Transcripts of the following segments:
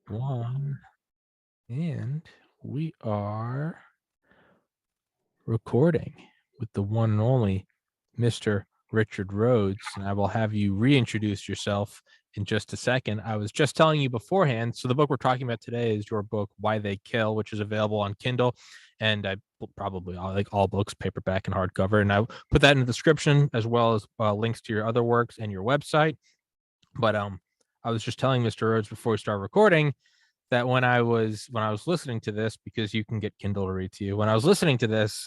One, and we are recording with the one and only Mr. Richard Rhodes, and I will have you reintroduce yourself in just a second. I was just telling you beforehand. So the book we're talking about today is your book, Why They Kill, which is available on Kindle, and I probably like all books, paperback and hardcover. And I put that in the description as well as links to your other works and your website. But I was just telling Mr. Rhodes before we start recording that when I was listening to this, because you can get Kindle to read to you, when I was listening to this,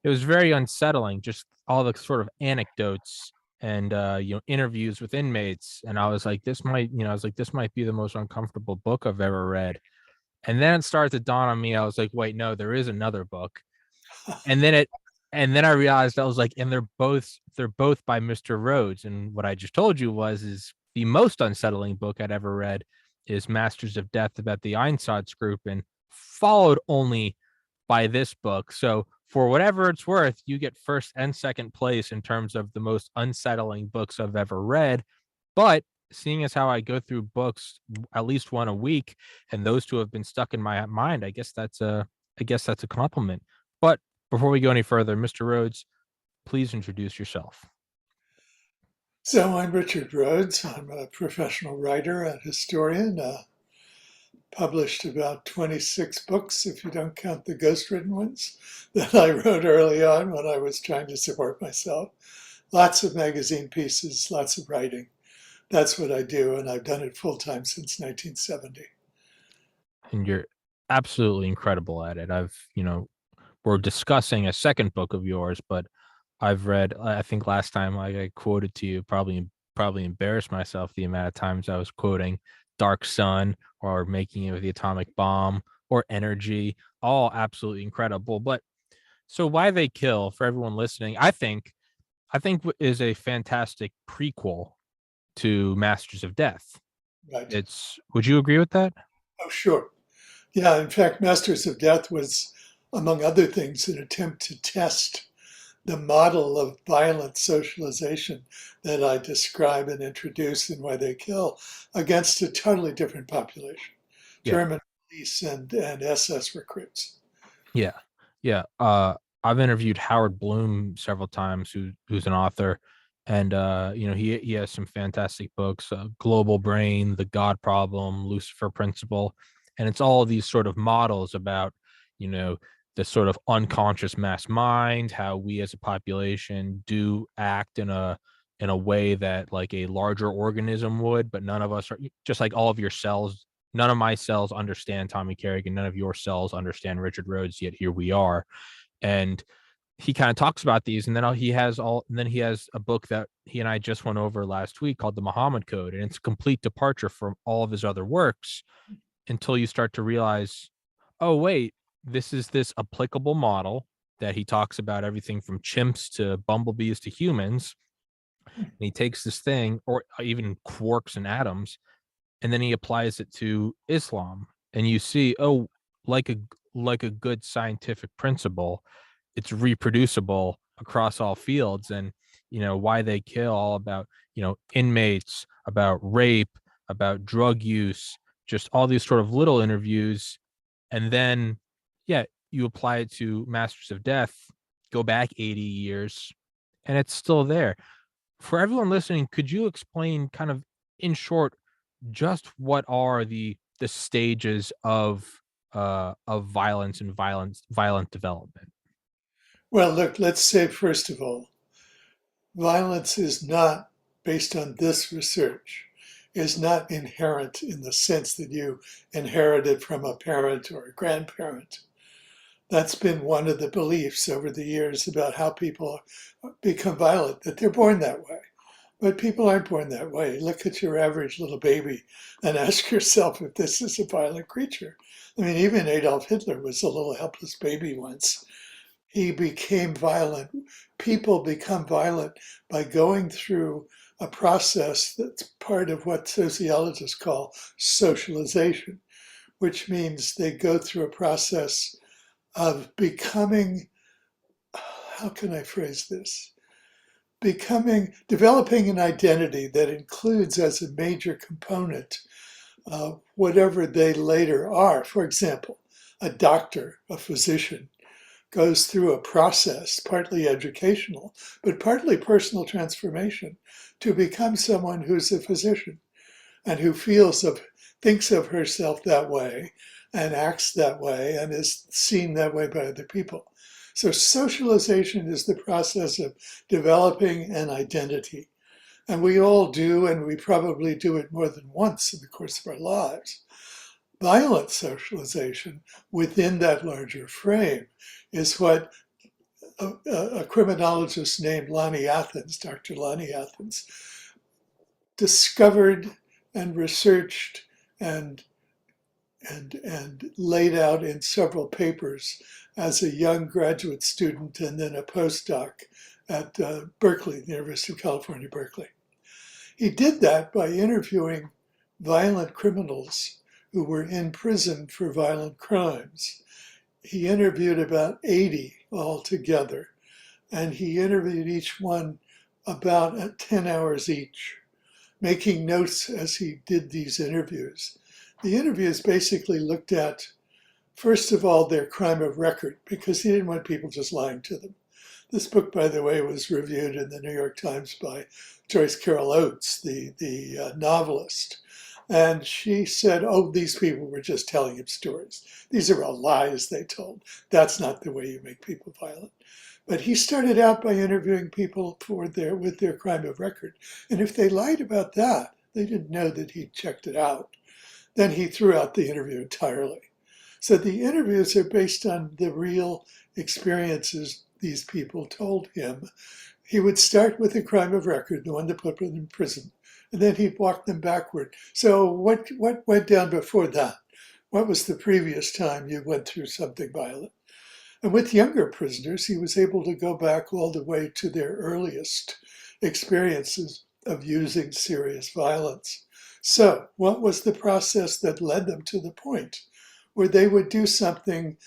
it was very unsettling, just all the sort of anecdotes and interviews with inmates. And I was like, this might be the most uncomfortable book I've ever read. And then it started to dawn on me. I was like, wait, no, there is another book. And then I realized I was like, and they're both by Mr. Rhodes. And what I just told you is the most unsettling book I'd ever read is Masters of Death, about the Einsatz group, and followed only by this book. So for whatever it's worth, you get first and second place in terms of the most unsettling books I've ever read. But seeing as how I go through books at least one a week, and those two have been stuck in my mind, I guess that's a compliment. But before we go any further, Mr. Rhodes, please introduce yourself. So I'm Richard Rhodes. I'm a professional writer and historian. Published about 26 books, if you don't count the ghostwritten ones that I wrote early on when I was trying to support myself. Lots of magazine pieces, lots of writing. That's what I do, and I've done it full time since 1970. And you're absolutely incredible at it. We're discussing a second book of yours, but I've read, I think last time I quoted to you, probably embarrassed myself the amount of times I was quoting Dark Sun or Making It with the Atomic Bomb or Energy, all absolutely incredible. But so Why They Kill, for everyone listening, I think is a fantastic prequel to Masters of Death. Right. It's Would you agree with that? Oh, sure. Yeah, in fact, Masters of Death was, among other things, an attempt to test the model of violent socialization that I describe and introduce in Why They Kill against a totally different population, Yeah. German police and SS recruits. Yeah. Yeah. I've interviewed Howard Bloom several times, who's an author, and he has some fantastic books, Global Brain, The God Problem, Lucifer Principle, and it's all of these sort of models about, you know, the sort of unconscious mass mind, how we as a population do act in a way that like a larger organism would, but none of us are, just like all of your cells. None of my cells understand Tommy Carrigan. None of your cells understand Richard Rhodes. Yet here we are. And he kind of talks about these, and then he has a book that he and I just went over last week called The Muhammad Code, and it's a complete departure from all of his other works until you start to realize, oh wait, this is this applicable model that he talks about everything from chimps to bumblebees to humans. And he takes this thing, or even quarks and atoms, and then he applies it to Islam, and you see, oh, like a like a good scientific principle, it's reproducible across all fields. And Why They Kill, all about inmates, about rape, about drug use, just all these sort of little interviews. And then yeah, you apply it to Masters of Death, go back 80 years, and it's still there. For everyone listening, could you explain kind of in short just what are the stages of violence and violent development? Well, look, let's say, first of all, violence is not, based on this research, is not inherent in the sense that you inherit it from a parent or a grandparent. That's been one of the beliefs over the years about how people become violent, that they're born that way. But people aren't born that way. Look at your average little baby and ask yourself if this is a violent creature. I mean, even Adolf Hitler was a little helpless baby once. He became violent. People become violent by going through a process that's part of what sociologists call socialization, which means they go through a process of becoming, how can I phrase this? Developing an identity that includes as a major component whatever they later are. For example, a doctor, a physician, goes through a process, partly educational, but partly personal transformation, to become someone who's a physician and who thinks of herself that way and acts that way and is seen that way by other people. So socialization is the process of developing an identity. And we all do, and we probably do it more than once in the course of our lives. Violent socialization within that larger frame is what a criminologist named Lonnie Athens, Dr. Lonnie Athens, discovered and researched and laid out in several papers as a young graduate student and then a postdoc at Berkeley, the University of California, Berkeley. He did that by interviewing violent criminals who were in prison for violent crimes. He interviewed about 80 altogether, and he interviewed each one about 10 hours each, making notes as he did these interviews. The interviews basically looked at, first of all, their crime of record, because he didn't want people just lying to them. This book, by the way, was reviewed in the New York Times by Joyce Carol Oates, the novelist. And she said, oh, these people were just telling him stories. These are all lies they told. That's not the way you make people violent. But he started out by interviewing people with their crime of record. And if they lied about that, they didn't know that he'd checked it out. Then he threw out the interview entirely. So the interviews are based on the real experiences these people told him. He would start with the crime of record, the one that put them in prison, and then he'd walk them backward. So what went down before that? What was the previous time you went through something violent? And with younger prisoners, he was able to go back all the way to their earliest experiences of using serious violence. So what was the process that led them to the point where they would do something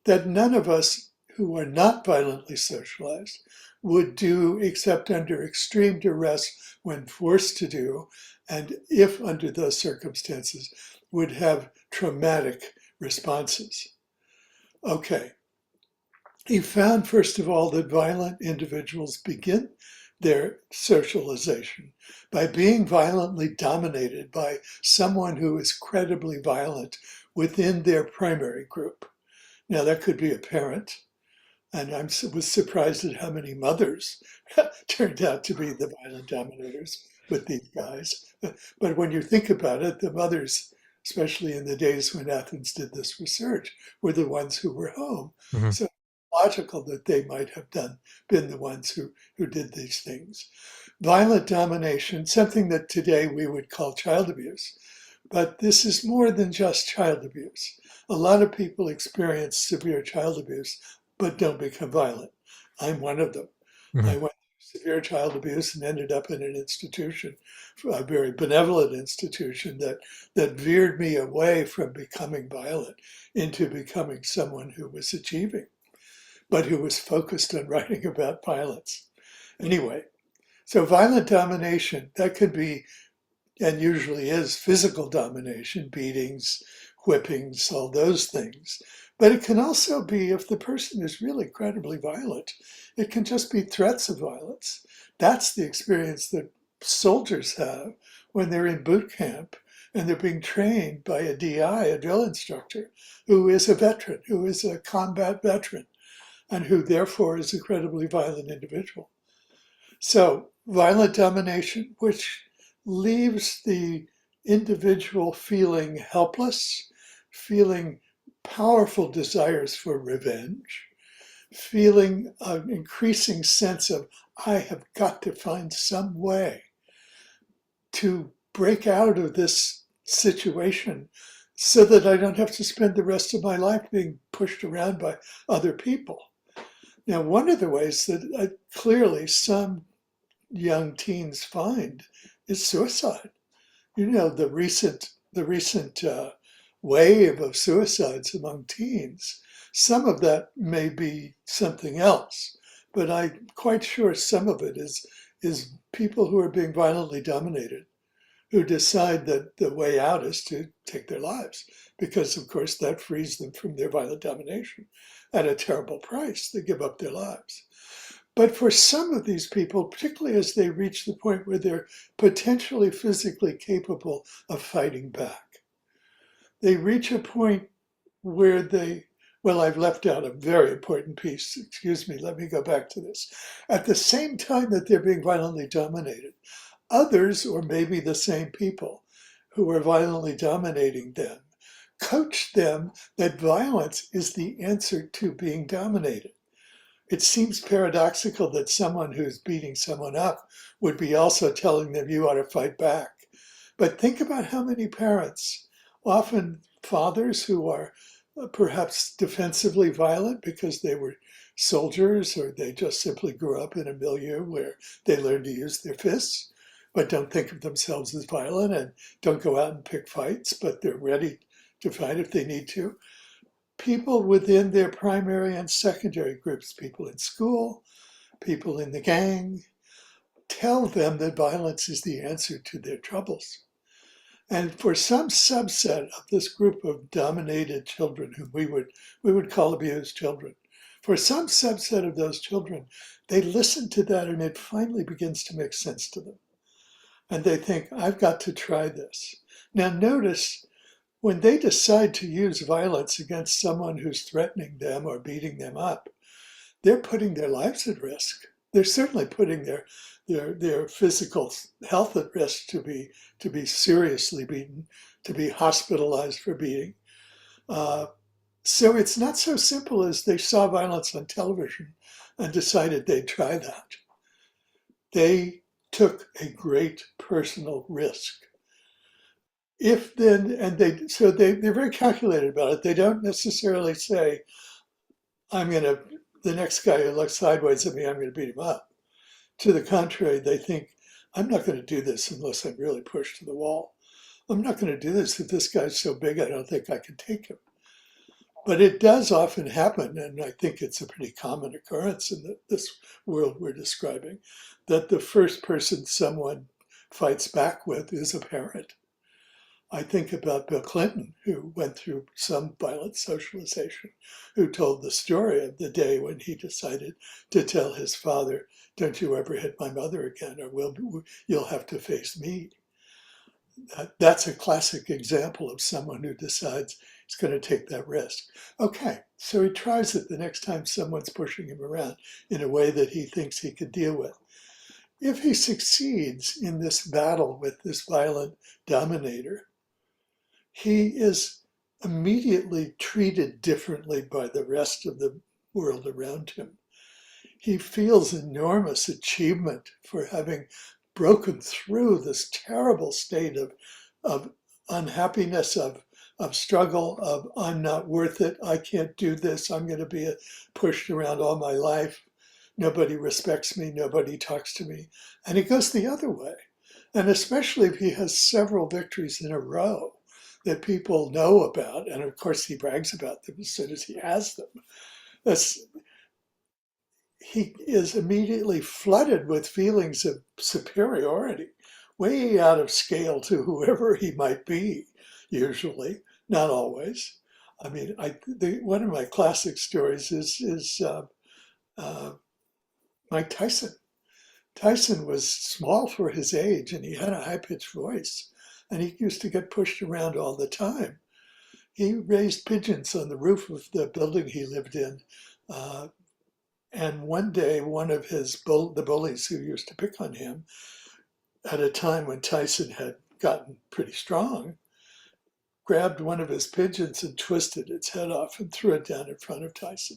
that none of us who are not violently socialized would do except under extreme duress when forced to do, and if under those circumstances, would have traumatic responses? Okay. He found, first of all, that violent individuals begin their socialization by being violently dominated by someone who is credibly violent within their primary group. Now, that could be a parent, and I was surprised at how many mothers turned out to be the violent dominators with these guys. But when you think about it, the mothers, especially in the days when Athens did this research, were the ones who were home. Mhm. So logical that they might have been the ones who did these things. Violent domination, something that today we would call child abuse. But this is more than just child abuse. A lot of people experience severe child abuse but don't become violent. I'm one of them. I Mhm. went through severe child abuse and ended up in an institution, a very benevolent institution that veered me away from becoming violent into becoming someone who was achieving, but who was focused on writing about violence. Anyway, so violent domination, that could be, and usually is, physical domination, beatings, whippings, all those things. But it can also be, if the person is really incredibly violent, it can just be threats of violence. That's the experience that soldiers have when they're in boot camp and they're being trained by a DI, a drill instructor, who is a veteran, who is a combat veteran, and who therefore is a incredibly violent individual. So violent domination, which leaves the individual feeling helpless, feeling powerful desires for revenge, feeling an increasing sense of, I have got to find some way to break out of this situation so that I don't have to spend the rest of my life being pushed around by other people. Now, one of the ways that clearly some young teens find is suicide. You know, the recent wave of suicides among teens. Some of that may be something else, but I'm quite sure some of it is people who are being violently dominated, who decide that the way out is to take their lives, because of course that frees them from their violent domination at a terrible price. They give up their lives. But for some of these people, particularly as they reach the point where they're potentially physically capable of fighting back, they reach a point where well, I've left out a very important piece. Excuse me, let me go back to this. At the same time that they're being violently dominated, others, or maybe the same people who are violently dominating them, coach them that violence is the answer to being dominated. It seems paradoxical that someone who's beating someone up would be also telling them you ought to fight back. But think about how many parents, often fathers who are perhaps defensively violent because they were soldiers or they just simply grew up in a milieu where they learned to use their fists, but don't think of themselves as violent and don't go out and pick fights, but they're ready to fight if they need to. People within their primary and secondary groups, people in school, people in the gang, tell them that violence is the answer to their troubles. And for some subset of this group of dominated children, whom we would call abused children, for some subset of those children, they listen to that and it finally begins to make sense to them. And they think, I've got to try this. Now notice, when they decide to use violence against someone who's threatening them or beating them up, they're putting their lives at risk. They're certainly putting their physical health at risk to be seriously beaten, to be hospitalized for beating. So it's not so simple as they saw violence on television and decided they'd try that. They took a great personal risk. If then, and they're very calculated about it. They don't necessarily say, the next guy who looks sideways at me, I'm going to beat him up. To the contrary, they think, I'm not going to do this unless I'm really pushed to the wall. I'm not going to do this if this guy's so big I don't think I can take him. But it does often happen, and I think it's a pretty common occurrence in this world we're describing, that the first person someone fights back with is a parent. I think about Bill Clinton, who went through some violent socialization, who told the story of the day when he decided to tell his father, don't you ever hit my mother again, or you'll have to face me. That's a classic example of someone who decides he's going to take that risk. Okay, so he tries it the next time someone's pushing him around in a way that he thinks he could deal with. If he succeeds in this battle with this violent dominator, he is immediately treated differently by the rest of the world around him. He feels enormous achievement for having broken through this terrible state of unhappiness, of struggle, of I'm not worth it, I can't do this, I'm going to be pushed around all my life, nobody respects me, nobody talks to me. And it goes the other way. And especially if he has several victories in a row that people know about, and of course he brags about them as soon as he has them. He is immediately flooded with feelings of superiority, way out of scale to whoever he might be, usually, not always. I mean, one of my classic stories is Mike Tyson. Tyson was small for his age, and he had a high-pitched voice, and he used to get pushed around all the time. He raised pigeons on the roof of the building he lived in. And one day, one of the bullies who used to pick on him, at a time when Tyson had gotten pretty strong, grabbed one of his pigeons and twisted its head off and threw it down in front of Tyson.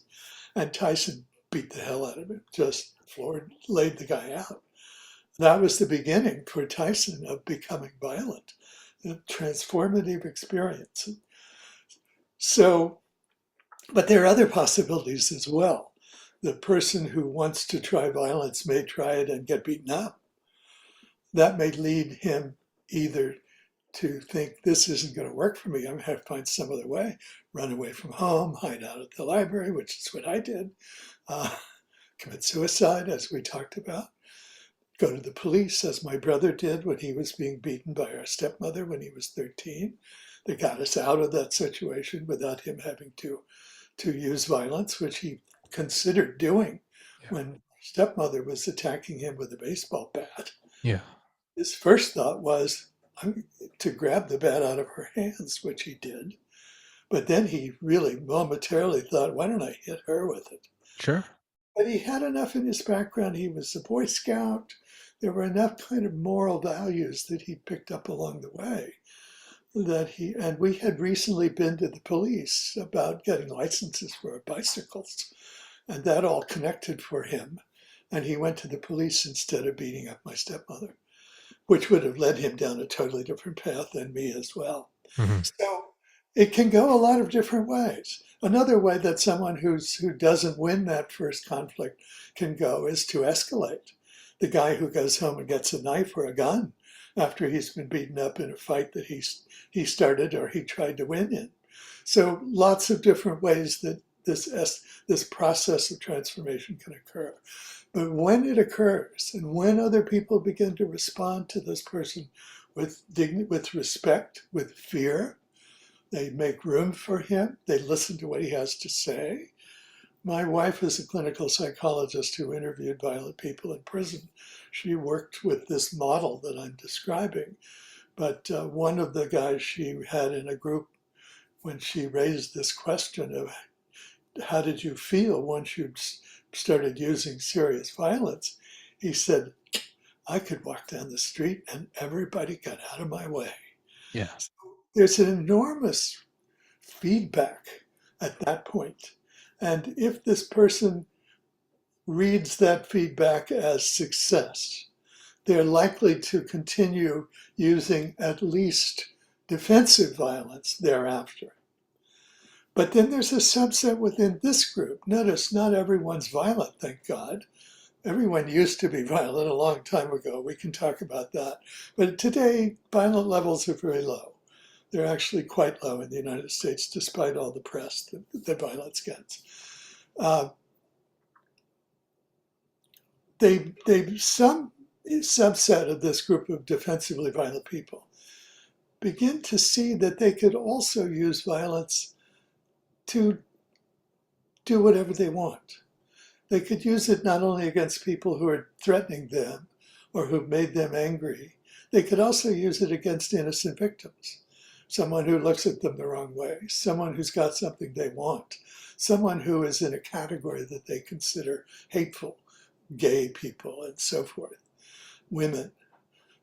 And Tyson beat the hell out of him, just laid the guy out. That was the beginning for Tyson of becoming violent, a transformative experience. So, but there are other possibilities as well. The person who wants to try violence may try it and get beaten up. That may lead him either to think this isn't going to work for me, I'm going to have to find some other way, run away from home, hide out at the library, which is what I did, commit suicide, as we talked about, go to the police, as my brother did when he was being beaten by our stepmother when he was 13. They got us out of that situation without him having to use violence, which he considered doing Yeah. when stepmother was attacking him with a baseball bat. Yeah. His first thought was to grab the bat out of her hands, which he did. But then he really momentarily thought, why don't I hit her with it? Sure. But he had enough in his background. He was a Boy Scout. There were enough kind of moral values that he picked up along the way and we had recently been to the police about getting licenses for our bicycles, and that all connected for him. And he went to the police instead of beating up my stepmother, which would have led him down a totally different path than me as well. Hmm. So it can go a lot of different ways. Another way that someone who doesn't win that first conflict can go is to escalate. The guy who goes home and gets a knife or a gun after he's been beaten up in a fight that he started or he tried to win in. So lots of different ways that this process of transformation can occur. But when it occurs and when other people begin to respond to this person with dignity, with respect, with fear, they make room for him. They listen to what he has to say. My wife is a clinical psychologist who interviewed violent people in prison. She worked with this model that I'm describing. But one of the guys she had in a group, when she raised this question of how did you feel once you started using serious violence, he said, I could walk down the street and everybody got out of my way. Yeah. There's an enormous feedback at that point. And if this person reads that feedback as success, they're likely to continue using at least defensive violence thereafter. But then there's a subset within this group. Notice not everyone's violent, thank God. Everyone used to be violent a long time ago. We can talk about that. But today, violent levels are very low. They're actually quite low in the United States, despite all the press that violence gets. Some subset of this group of defensively violent people begin to see that they could also use violence to do whatever they want. They could use it not only against people who are threatening them or who've made them angry, they could also use it against innocent victims. Someone who looks at them the wrong way, someone who's got something they want, someone who is in a category that they consider hateful, gay people and so forth, women.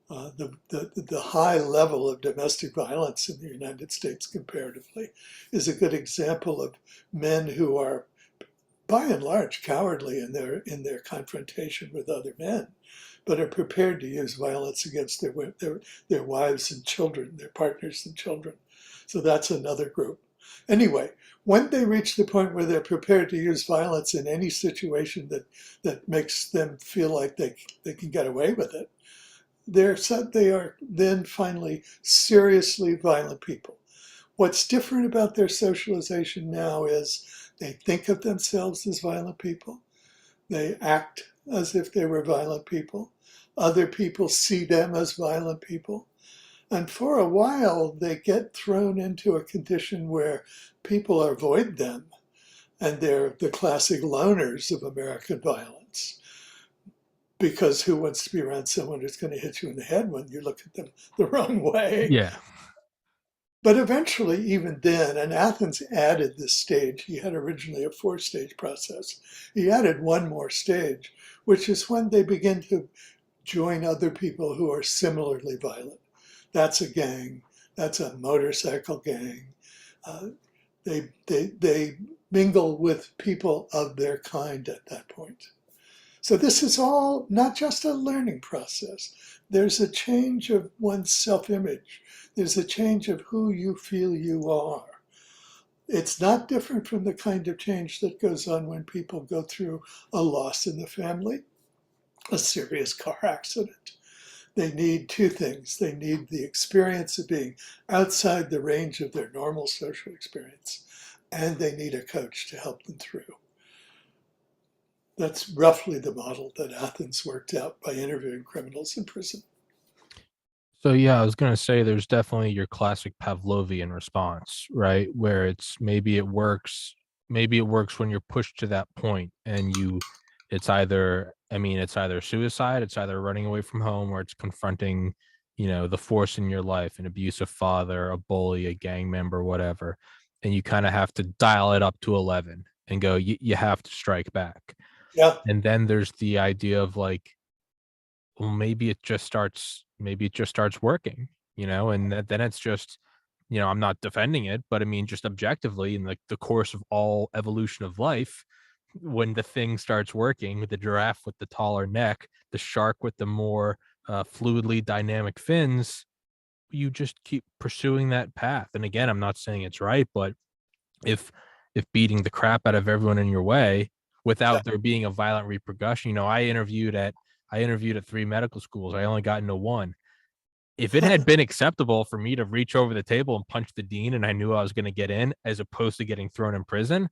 The high level of domestic violence in the United States comparatively is a good example of men who are by and large cowardly in their confrontation with other men, but are prepared to use violence against their wives and children, their partners and children. So that's another group. Anyway, when they reach the point where they're prepared to use violence in any situation that makes them feel like they can get away with it, they are then finally seriously violent people. What's different about their socialization now is they think of themselves as violent people. They act as if they were violent people. Other people see them as violent people. And for a while, they get thrown into a condition where people avoid them. And they're the classic loners of American violence. Because who wants to be around someone who's going to hit you in the head when you look at them the wrong way? Yeah. But eventually, even then, and Athens added this stage. He had originally a 4-stage process. He added one more stage, which is when they begin to join other people who are similarly violent. That's a gang. That's a motorcycle gang. Uh, they mingle with people of their kind at that point. So this is all not just a learning process. There's a change of one's self-image. There's a change of who you feel you are. It's not different from the kind of change that goes on when people go through a loss in the family, a serious car accident. They need two things. They need the experience of being outside the range of their normal social experience, and they need a coach to help them through. That's roughly the model that Athens worked out by interviewing criminals in prison. So yeah, I was gonna say there's definitely your classic Pavlovian response, right? Where it's maybe it works when you're pushed to that point and it's either, I mean, it's either suicide, it's either running away from home, or it's confronting, the force in your life, an abusive father, a bully, a gang member, whatever. And you kind of have to dial it up to 11 and go, you have to strike back. Yeah. And then there's the idea of like, well, maybe it just starts working, and then it's just, I'm not defending it, but I mean, just objectively in the course of all evolution of life, when the thing starts working, the giraffe with the taller neck, the shark with the more fluidly dynamic fins, you just keep pursuing that path. And again, I'm not saying it's right, but if beating the crap out of everyone in your way Yeah. without there being a violent repercussion, I interviewed at 3 medical schools. I only got into one. If it had been acceptable for me to reach over the table and punch the dean and I knew I was going to get in as opposed to getting thrown in prison,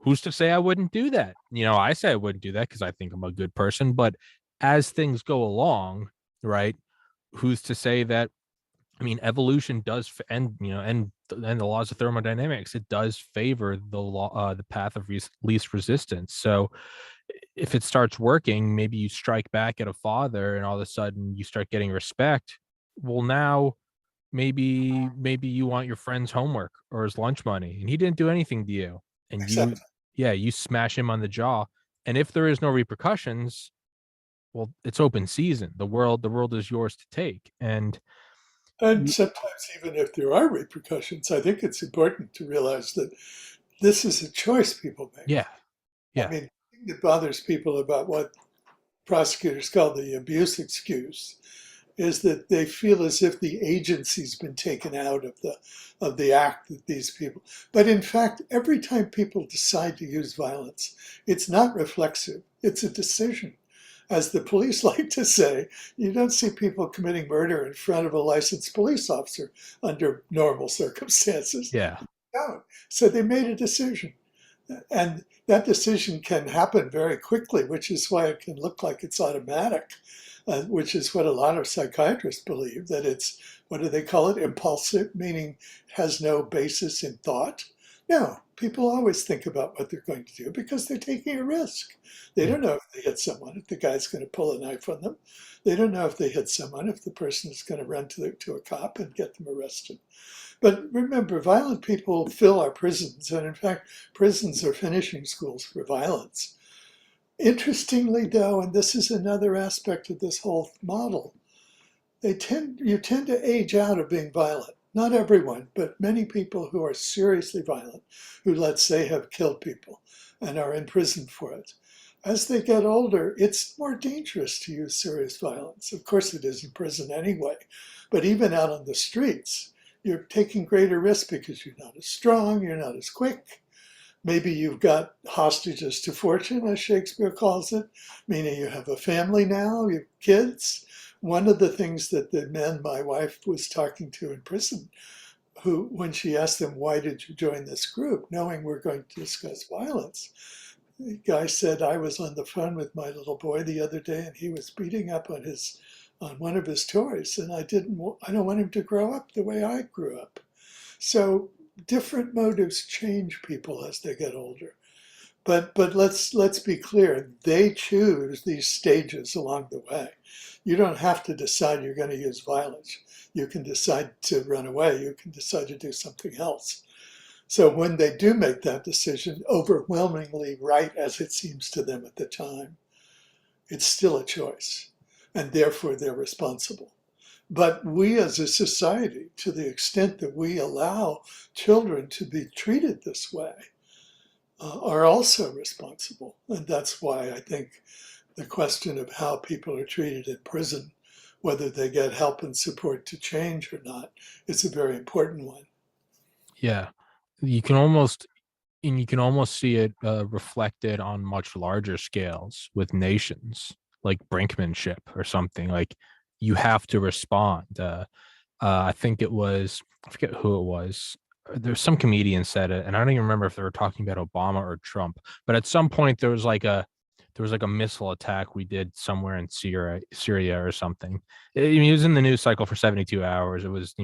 who's to say I wouldn't do that? I say I wouldn't do that because I think I'm a good person. But as things go along, right? Who's to say that, I mean, evolution does, and the laws of thermodynamics, it does favor the path of least resistance. So if it starts working, maybe you strike back at a father, and all of a sudden you start getting respect. Well, now maybe you want your friend's homework or his lunch money, and he didn't do anything to you, and Exactly. yeah, you smash him on the jaw, and if there is no repercussions, well, it's open season. The world is yours to take, and And sometimes, even if there are repercussions, I think it's important to realize that this is a choice people yeah, make. I yeah, mean, the thing that bothers people about what prosecutors call the abuse excuse is that they feel as if the agency's been taken out of the act that these people. But in fact, every time people decide to use violence, it's not reflexive. It's a decision. As the police like to say, you don't see people committing murder in front of a licensed police officer under normal circumstances. yeah, No. So they made a decision. And that decision can happen very quickly, which is why it can look like it's automatic, which is what a lot of psychiatrists believe, that it's, what do they call it, impulsive, meaning has no basis in thought. No, people always think about what they're going to do because they're taking a risk. They yeah. don't know if they hit someone, if the guy's going to pull a knife on them. They don't know if they hit someone, if the person is going to run to a cop and get them arrested. But remember, violent people fill our prisons, and in fact, prisons are finishing schools for violence. Interestingly, though, and this is another aspect of this whole model, you tend to age out of being violent. Not everyone, but many people who are seriously violent, who, let's say, have killed people and are in prison for it. As they get older, it's more dangerous to use serious violence. Of course, it is in prison anyway, but even out on the streets, you're taking greater risk because you're not as strong, you're not as quick. Maybe you've got hostages to fortune, as Shakespeare calls it, meaning you have a family now, you have kids. One of the things that the men my wife was talking to in prison, who, when she asked them, why did you join this group, knowing we're going to discuss violence, the guy said, I was on the phone with my little boy the other day and he was beating up on one of his toys, and I don't want him to grow up the way I grew up. So different motives change people as they get older. But let's be clear, they choose these stages along the way. You don't have to decide you're going to use violence. You can decide to run away. You can decide to do something else. So when they do make that decision, overwhelmingly right as it seems to them at the time, it's still a choice. And therefore they're responsible. But we as a society, to the extent that we allow children to be treated this way, are also responsible. And that's why I think the question of how people are treated in prison, whether they get help and support to change or not, is a very important one. Yeah. You can almost you can almost see it reflected on much larger scales with nations like brinkmanship or something. Like you have to respond. I think it was, I forget who it was. there's some comedian said it, and I don't even remember if they were talking about Obama or Trump. But at some point, there was like a missile attack we did somewhere in Syria or something. It was in the news cycle for 72 hours. It was,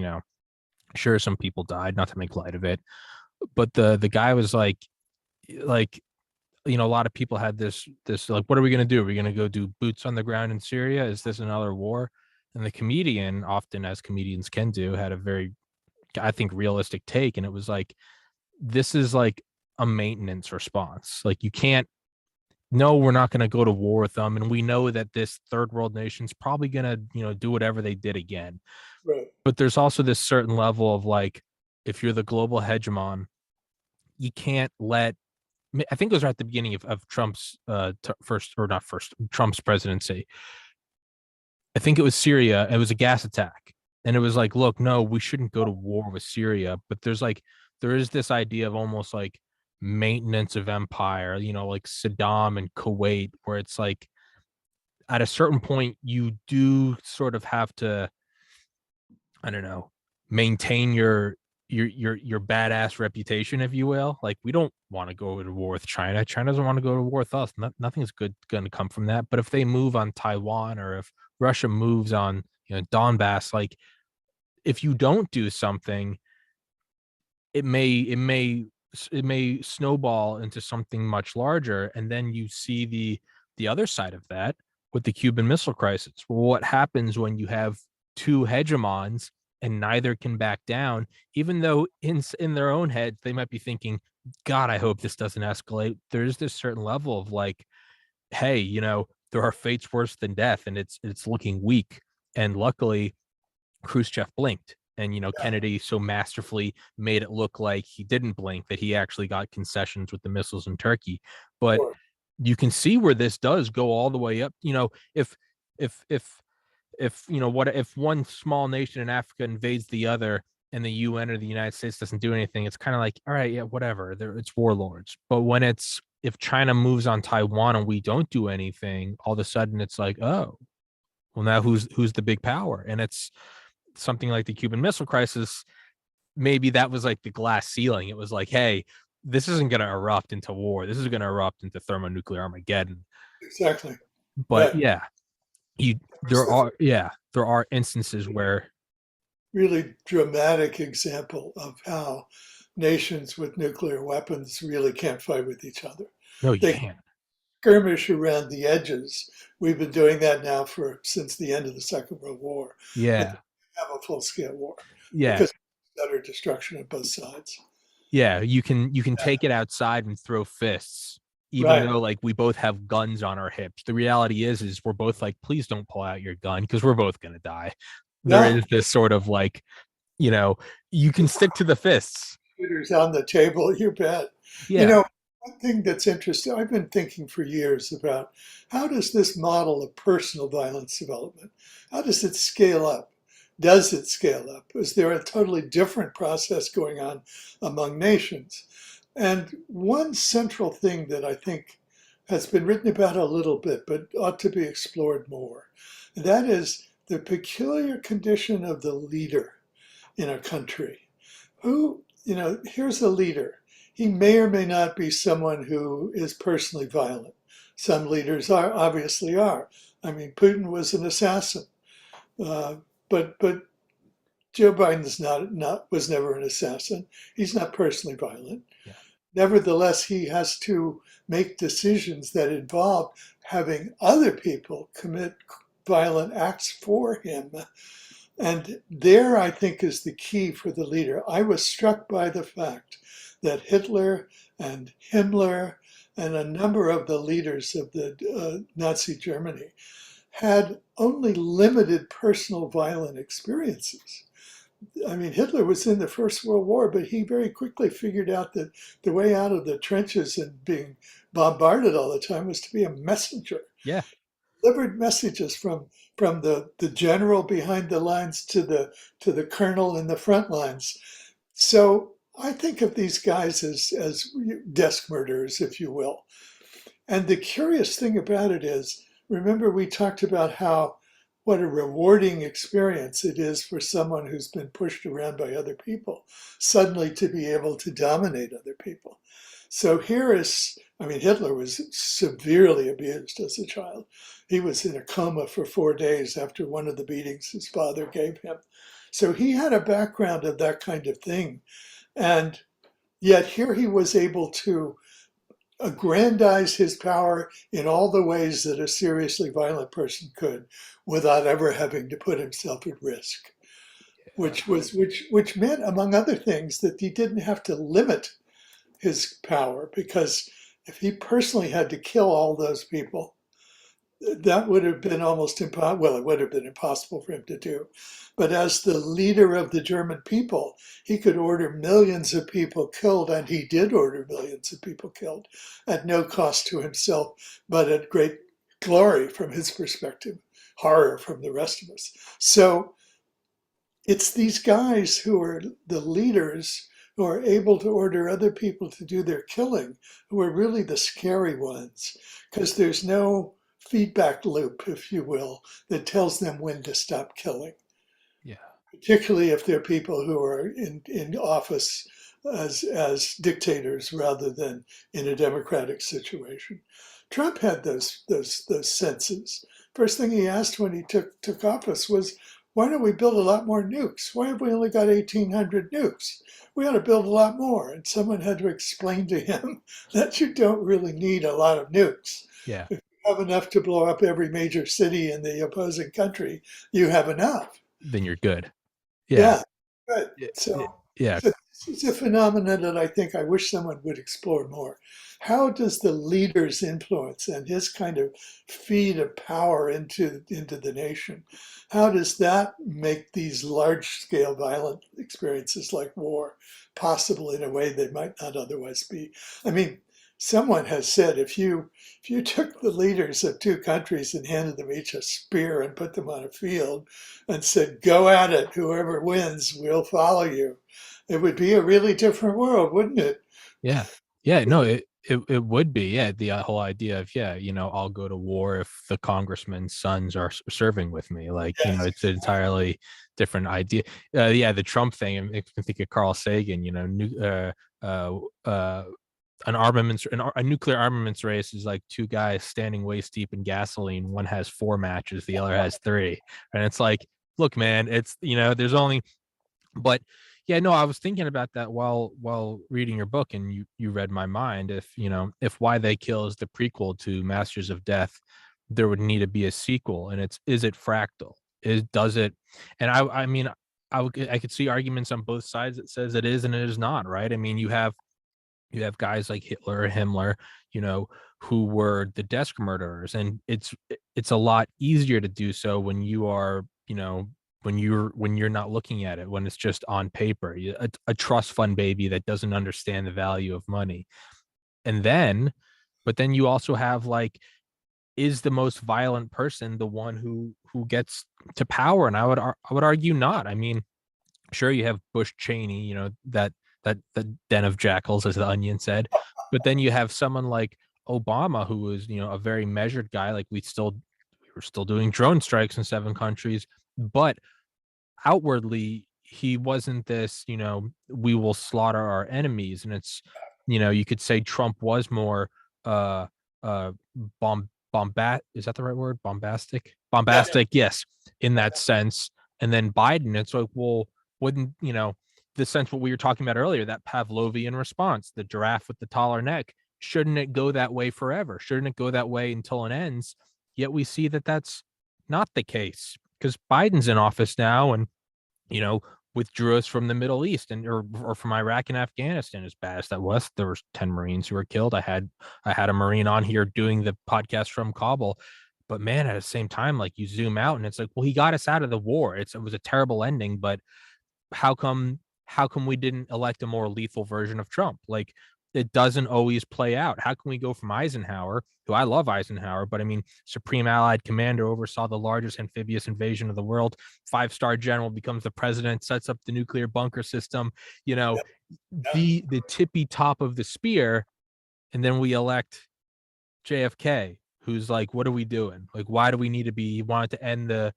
sure, some people died, not to make light of it, but the guy was like a lot of people had this like, what are we going to do? Are we going to go do boots on the ground in Syria? Is this another war? And the comedian, often as comedians can do, had a very, I think, realistic take, and it was like, this is like a maintenance response. Like, you can't, no, we're not going to go to war with them, and we know that this third world nation's probably going to, do whatever they did again. Right. But there's also this certain level of like, if you're the global hegemon, you can't let, I think it was right at the beginning of Trump's first, or not first, Trump's presidency. I think it was Syria. It was a gas attack. And it was like, look, no, we shouldn't go to war with Syria. But there is this idea of almost like maintenance of empire, like Saddam and Kuwait, where it's like at a certain point, you do sort of have to, I don't know, maintain your badass reputation, if you will. Like, we don't want to go to war with China. China doesn't want to go to war with us. Nothing's good going to come from that. But if they move on Taiwan, or if Russia moves on, Donbass, like, if you don't do something, it may snowball into something much larger, and then you see the other side of that with the Cuban Missile Crisis. Well, what happens when you have two hegemons and neither can back down, even though in their own heads they might be thinking, God, I hope this doesn't escalate. There's this certain level of like, hey, there are fates worse than death, and it's looking weak. And luckily, Khrushchev blinked. And Yeah, Kennedy so masterfully made it look like he didn't blink, that he actually got concessions with the missiles in Turkey. But sure. you can see where this does go all the way up. If what if one small nation in Africa invades the other, and the UN or the United States doesn't do anything, it's kind of like, all right, yeah, whatever. It's warlords. But when it's if China moves on Taiwan and we don't do anything, all of a sudden it's like, oh, well, now who's the big power? And it's something like the Cuban Missile Crisis. Maybe that was like the glass ceiling. It was like, hey, this isn't going to erupt into war. This is going to erupt into thermonuclear Armageddon. Exactly. But Right. yeah, you It's the there are instances where, really dramatic example of how nations with nuclear weapons really can't fight with each other. no, you They can't. skirmish around the edges. We've been doing that now for since the end of the Second World War, but Yeah, they have a full-scale war yeah, because of utter destruction on both sides. yeah. You can take it outside and throw fists, even Right. though like we both have guns on our hips. The reality is we're both like, please don't pull out your gun, because we're both gonna die. There Yeah. is this sort of like, you know, you can stick to the fists. Computers on the table, you bet. You Yeah. know, one thing that's interesting, I've been thinking for years about how does this model of personal violence development, how does it scale up? Does it scale up? Is there a totally different process going on among nations? And one central thing that I think has been written about a little bit, but ought to be explored more, and that is the peculiar condition of the leader in a country who, here's a leader. He may or may not be someone who is personally violent. Some leaders are, obviously are. I mean, Putin was an assassin, uh, but Joe Biden's not was never an assassin. He's not personally violent. Yeah. Nevertheless, he has to make decisions that involve having other people commit violent acts for him. And there, I think, is the key for the leader. I was struck by the fact that Hitler and Himmler and a number of the leaders of the Nazi Germany had only limited personal violent experiences. I mean, Hitler was in the First World War, but he very quickly figured out that the way out of the trenches and being bombarded all the time was to be a messenger, Yeah. delivered messages from the general behind the lines to the colonel in the front lines. So I think of these guys as desk murderers, if you will. And the curious thing about it is, remember we talked about how what a rewarding experience it is for someone who's been pushed around by other people suddenly to be able to dominate other people. So here is, I mean, Hitler was severely abused as a child. He was in a coma for 4 days after one of the beatings his father gave him. So he had a background of that kind of thing. And yet here he was able to aggrandize his power in all the ways that a seriously violent person could without ever having to put himself at risk, which meant, among other things, that he didn't have to limit his power, because if he personally had to kill all those people, that would have been almost impossible. Well, it would have been impossible for him to do. But as the leader of the German people, he could order millions of people killed, and he did order millions of people killed at no cost to himself, but at great glory from his perspective, horror from the rest of us. So it's these guys who are the leaders, who are able to order other people to do their killing, who are really the scary ones, because there's no feedback loop, if you will, that tells them when to stop killing, Yeah. particularly if they're people who are in office as dictators rather than in a democratic situation. Trump had those senses. First thing he asked when he took office was, why don't we build a lot more nukes? Why have we only got 1,800 nukes? We ought to build a lot more. And someone had to explain to him that you don't really need a lot of nukes. Yeah. If you have enough to blow up every major city in the opposing country, you have enough. Then you're good. Yeah. Yeah, good. Yeah. So, Yeah. so it's a phenomenon that I think I wish someone would explore more. How does the leader's influence and his kind of feed of power into the nation, how does that make these large-scale violent experiences like war possible in a way they might not otherwise be? I mean, someone has said if you took the leaders of two countries and handed them each a spear and put them on a field and said, go at it, whoever wins, we'll follow you, it would be a really different world, wouldn't it? Yeah. Yeah. No, it would be. Yeah. The whole idea of, yeah, I'll go to war if the congressman's sons are serving with me. Like, Yes. it's an entirely different idea. Yeah. The Trump thing, it makes me think of Carl Sagan, uh, uh, a nuclear armaments race is like two guys standing waist deep in gasoline. One has 4 matches, the other has 3. And it's like, look, man, it's, there's only, but yeah, no, I was thinking about that while reading your book, and you read my mind. If Why They Kill is the prequel to Masters of Death, there would need to be a sequel. And is it fractal? Does it? And I mean, I could see arguments on both sides that says it is and it is not, right? I mean, you have guys like Hitler or Himmler, you know, who were the desk murderers, and it's a lot easier to do so when you are, when you're not looking at it, when it's just on paper. A trust fund baby that doesn't understand the value of money. And then, but then you also have, like, is the most violent person the one who gets to power? And I would argue not. I mean, sure, you have Bush Cheney, that den of jackals, as the Onion said, but then you have someone like Obama, who was, a very measured guy. Like, we were still doing drone strikes in 7 countries, but outwardly he wasn't this, we will slaughter our enemies. And you could say Trump was more uh uh bombat is that the right word? Yeah. Bombastic, yes, in that sense. And then Biden, it's like, well, wouldn't, the sense what we were talking about earlier, that Pavlovian response, the giraffe with the taller neck, shouldn't it go that way forever? Shouldn't it go that way until it ends? Yet we see that that's not the case, because Biden's in office now, and you know, withdrew us from the Middle East, or from Iraq and Afghanistan. As bad as that was, there was 10 Marines who were killed. I had a Marine on here doing the podcast from Kabul. But man, at the same time, like, you zoom out and it's like, well, he got us out of the war. It was a terrible ending, but how come we didn't elect a more lethal version of Trump? Like, it doesn't always play out. How can we go from Eisenhower, who I love Eisenhower, but I mean, Supreme Allied Commander, oversaw the largest amphibious invasion of the world, 5-star general, becomes the president, sets up the nuclear bunker system, you know, Yeah. the tippy top of the spear, and then we elect JFK, who's like, what are we doing? Like, why do we need to be wanted to end the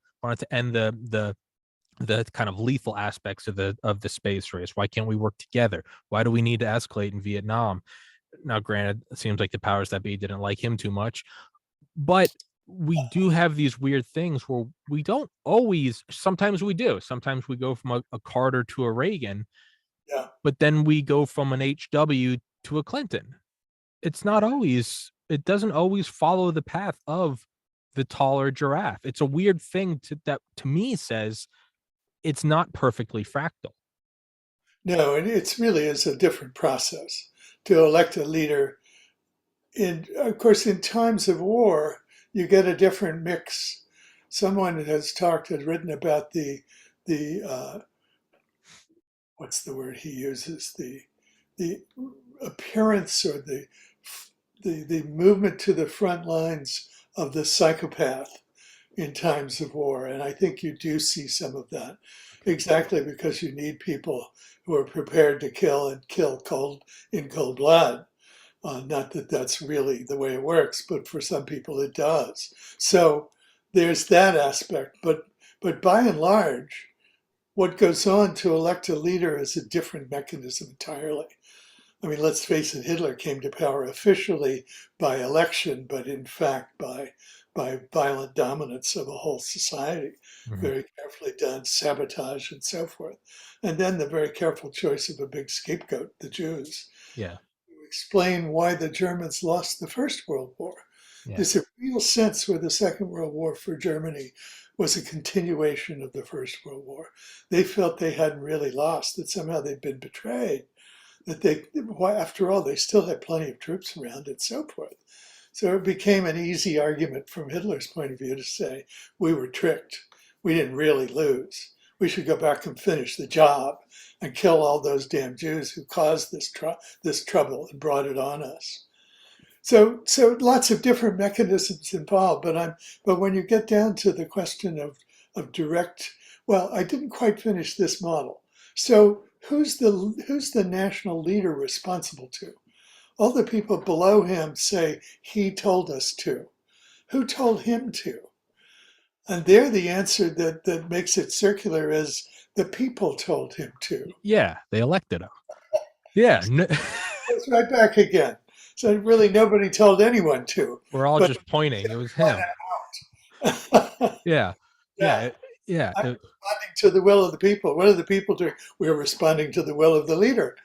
kind of lethal aspects of the space race? Why can't we work together? Why do we need to escalate in Vietnam? Now, granted, it seems like the powers that be didn't like him too much, but we do have these weird things where we don't always, sometimes we do. Sometimes we go from a Carter to a Reagan, Yeah. but then we go from an HW to a Clinton. It's not always, it doesn't always follow the path of the taller giraffe. It's a weird thing that to me says it's not perfectly fractal. No, and it's really is a different process to elect a leader. In of course, in times of war, you get a different mix. Someone has written about the what's the word he uses, the appearance or the movement to the front lines of the psychopath in times of war. And I think you do see some of that, exactly because you need people who are prepared to kill and kill in cold blood. Not that that's really the way it works, but for some people it does. So there's that aspect. But by and large, what goes on to elect a leader is a different mechanism entirely. I mean, let's face it, Hitler came to power officially by election, but in fact by violent dominance of a whole society, Mhm. very carefully done, sabotage and so forth. And then the very careful choice of a big scapegoat, the Jews, Yeah. to explain why the Germans lost the First World War. Yeah. There's a real sense where the Second World War for Germany was a continuation of the First World War. They felt they hadn't really lost, that somehow they'd been betrayed, that after all, they still had plenty of troops around and so forth. So it became an easy argument from Hitler's point of view to say, we were tricked. We didn't really lose. We should go back and finish the job and kill all those damn Jews who caused this trouble and brought it on us. So lots of different mechanisms involved, but when you get down to the question of direct, well, I didn't quite finish this model. So who's the national leader responsible to? All the people below him say he told us to. Who told him to? And there the answer that makes it circular is the people told him to. Yeah, they elected him. Yeah. It's right back again. So really nobody told anyone to. We're all But just pointing. It was him. Yeah. Yeah. yeah, Yeah. I'm responding to the will of the people. What are the people doing? We're responding to the will of the leader.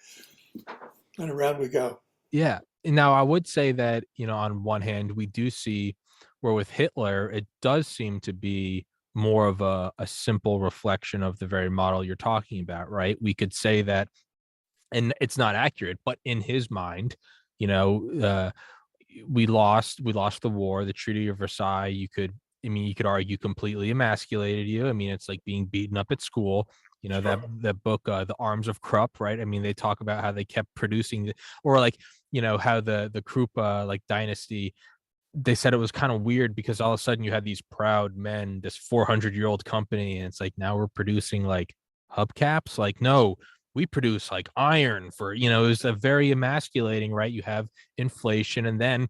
And around we go. Yeah. Now, I would say that, on one hand, we do see where with Hitler, it does seem to be more of a simple reflection of the very model you're talking about, right? We could say that, and it's not accurate, but in his mind, you know, uh, we lost the war, the Treaty of Versailles. You could argue completely emasculated you. I mean, it's like being beaten up at school. Sure. That book, The Arms of Krupp, right? I mean, they talk about how they kept producing or like, how the Krupp like dynasty, they said it was kind of weird because all of a sudden you had these proud men, this 400-year-old company, and it's like now we're producing like hubcaps. Like, no, we produce like iron for, it was a very emasculating, right? You have inflation, and then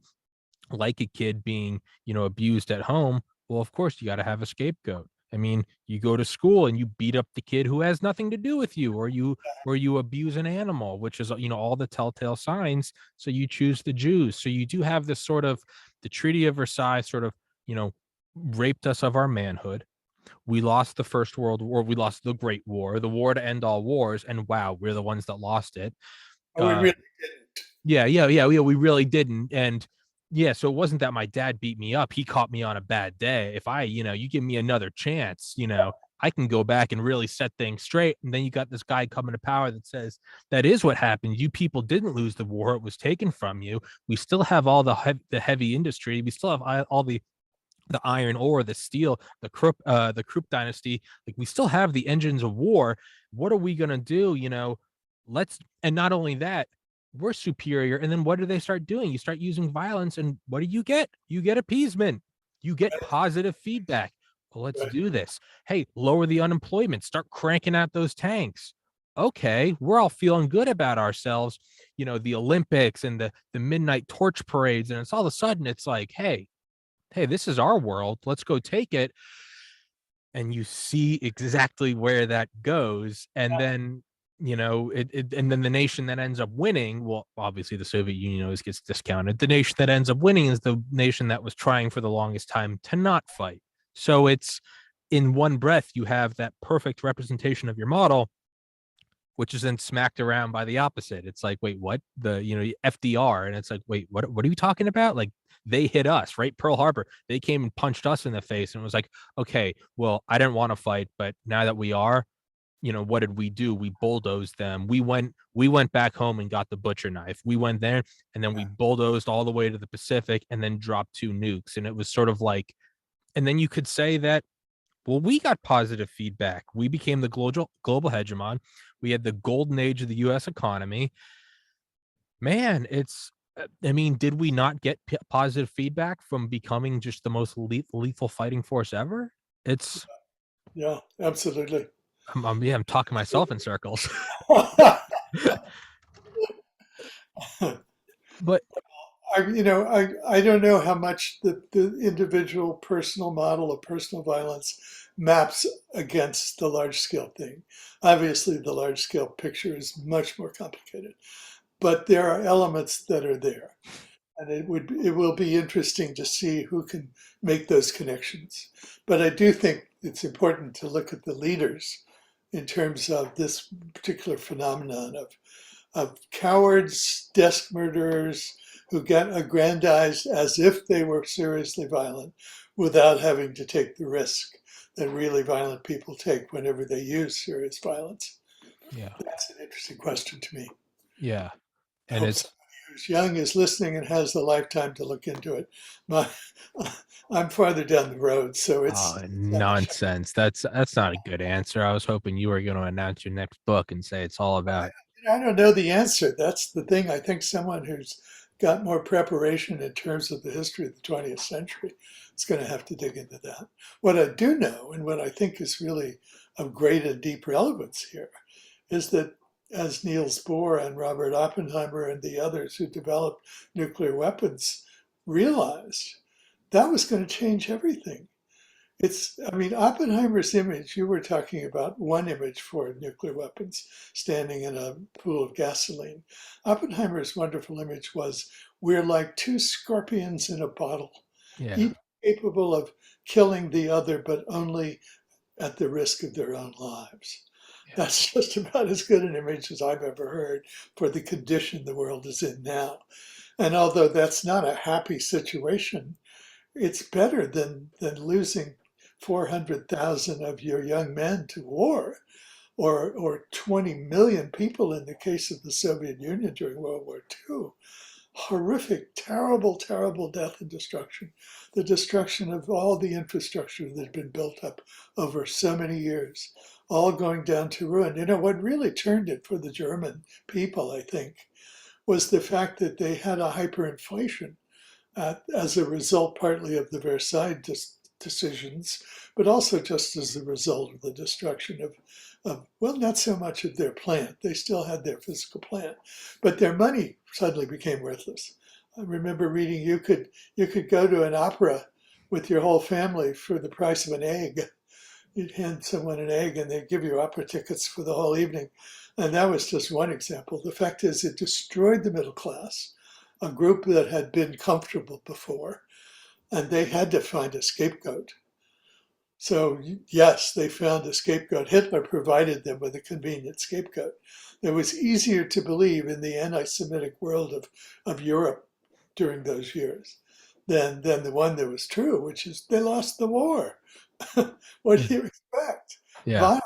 like a kid being, abused at home, well, of course you got to have a scapegoat. I mean, you go to school and you beat up the kid who has nothing to do with you, or you abuse an animal, which is, all the telltale signs. So you choose the Jews. So you do have this sort of, the Treaty of Versailles sort of, you know, raped us of our manhood. We lost the First World War. We lost the Great War, the war to end all wars. And wow, we're the ones that lost it. Oh, we Uh, really yeah, we really didn't. And yeah, so it wasn't that my dad beat me up. He caught me on a bad day. If you give me another chance, I can go back and really set things straight. And then you got this guy coming to power that says that is what happened. You people didn't lose the war; it was taken from you. We still have all the heavy industry. We still have all the iron ore, the steel, the Krupp dynasty. Like, we still have the engines of war. What are we gonna do? Let's, and not only that, we're superior. And then what do they start doing? You start using violence, and what do you get? You get appeasement. You get positive feedback. Well, let's did. do this. Hey, lower the unemployment. Start cranking out those tanks. Okay, we're all feeling good about ourselves. The Olympics and the midnight torch parades, and it's all of a sudden it's like, hey, hey, this is our world, let's go take it. And you see exactly where that goes. And then, and then the nation that ends up winning, well, obviously the Soviet Union always gets discounted. The nation that ends up winning is the nation that was trying for the longest time to not fight. So it's in one breath, you have that perfect representation of your model, which is then smacked around by the opposite. It's like, wait, what? FDR, and it's like, wait, what are you talking about? Like, they hit us, right? Pearl Harbor, they came and punched us in the face, and it was like, okay, well, I didn't want to fight, but now that we are, what did we do? We bulldozed them. We went back home and got the butcher knife. We went there, and then we bulldozed all the way to the Pacific, and then dropped 2 nukes. And it was sort of like, and then you could say that, well, we got positive feedback. We became the global hegemon. We had the golden age of the U.S. economy. Man, I mean, did we not get positive feedback from becoming just the most lethal fighting force ever? It's, Yeah, absolutely. yeah, I'm talking myself in circles. But I don't know how much the individual personal model of personal violence maps against the large scale thing. Obviously, the large scale picture is much more complicated, but there are elements that are there. And it will be interesting to see who can make those connections. But I do think it's important to look at the leaders in terms of this particular phenomenon of cowards, desk murderers who get aggrandized as if they were seriously violent without having to take the risk that really violent people take whenever they use serious violence. yeah, That's an interesting question to me. yeah, I and hope it's, somebody who's young is listening and has the lifetime to look into it. My, I'm farther down the road, so oh, it's not a shock. nonsense. That's not a good answer. I was hoping you were going to announce your next book and say it's all about. I don't know the answer. That's the thing. I think someone who's got more preparation in terms of the history of the 20th century is going to have to dig into that. What I do know, and what I think is really of great and deep relevance here, is that as Niels Bohr and Robert Oppenheimer and the others who developed nuclear weapons realized, that was going to change everything. I mean, Oppenheimer's image, you were talking about one image for nuclear weapons, standing in a pool of gasoline. Oppenheimer's wonderful image was, we're like two scorpions in a bottle, Yeah, each capable of killing the other, but only at the risk of their own lives. yeah, That's just about as good an image as I've ever heard for the condition the world is in now. And although that's not a happy situation, it's better than losing 400,000 of your young men to war, or 20 million people in the case of the Soviet Union during World War II. Horrific, terrible, terrible death and destruction. The destruction of all the infrastructure that had been built up over so many years, all going down to ruin. What really turned it for the German people, I think, was the fact that they had a hyperinflation as a result partly of the Versailles decisions, but also just as a result of the destruction well, not so much of their plant. They still had their physical plant, but their money suddenly became worthless. I remember reading you could go to an opera with your whole family for the price of an egg. You'd hand someone an egg and they'd give you opera tickets for the whole evening. And that was just one example. The fact is, it destroyed the middle class, a group that had been comfortable before, and they had to find a scapegoat. So, yes, they found a scapegoat. Hitler provided them with a convenient scapegoat. It was easier to believe in the anti Semitic world of Europe during those years than the one that was true, which is they lost the war. What do you expect? yeah, Von,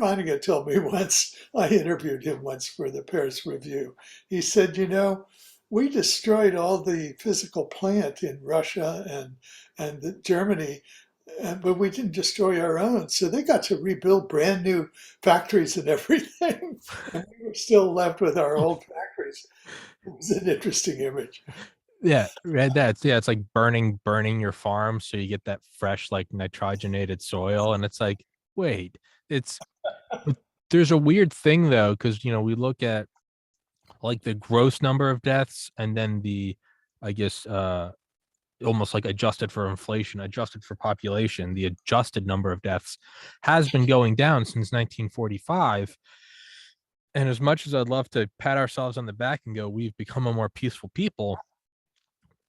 Vonnegut told me once, I interviewed him once for the Paris Review. He said, we destroyed all the physical plant in Russia and Germany, but we didn't destroy our own. So they got to rebuild brand new factories and everything. And we were still left with our old factories. It was an interesting image. yeah. Read that. Yeah, it's like burning your farm so you get that fresh, like nitrogenated soil, and it's like, wait, it's but there's a weird thing though, because we look at like the gross number of deaths and then the, I guess, almost like adjusted for inflation, adjusted for population, the adjusted number of deaths has been going down since 1945. And as much as I'd love to pat ourselves on the back and go, we've become a more peaceful people,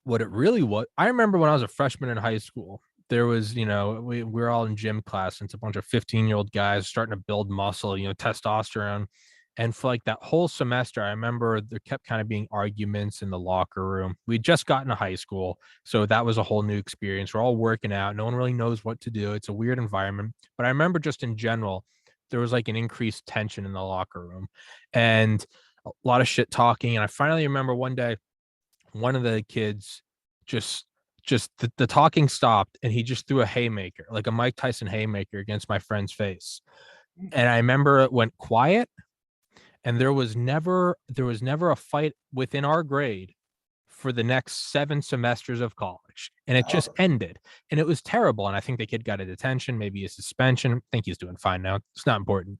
what it really was, I remember when I was a freshman in high school, there was, we were all in gym class, and it's a bunch of 15-year-old guys starting to build muscle, testosterone. And for like that whole semester, I remember there kept kind of being arguments in the locker room. We'd just gotten to high school, so that was a whole new experience. We're all working out. No one really knows what to do. It's a weird environment. But I remember just in general, there was like an increased tension in the locker room and a lot of shit talking. And I finally remember one day, one of the kids just the talking stopped and he just threw a haymaker, like a Mike Tyson haymaker, against my friend's face. And I remember it went quiet, and there was never a fight within our grade for the next 7 semesters of college, and it just ended. And it was terrible, and I think the kid got a detention, maybe a suspension. I think he's doing fine now. It's not important.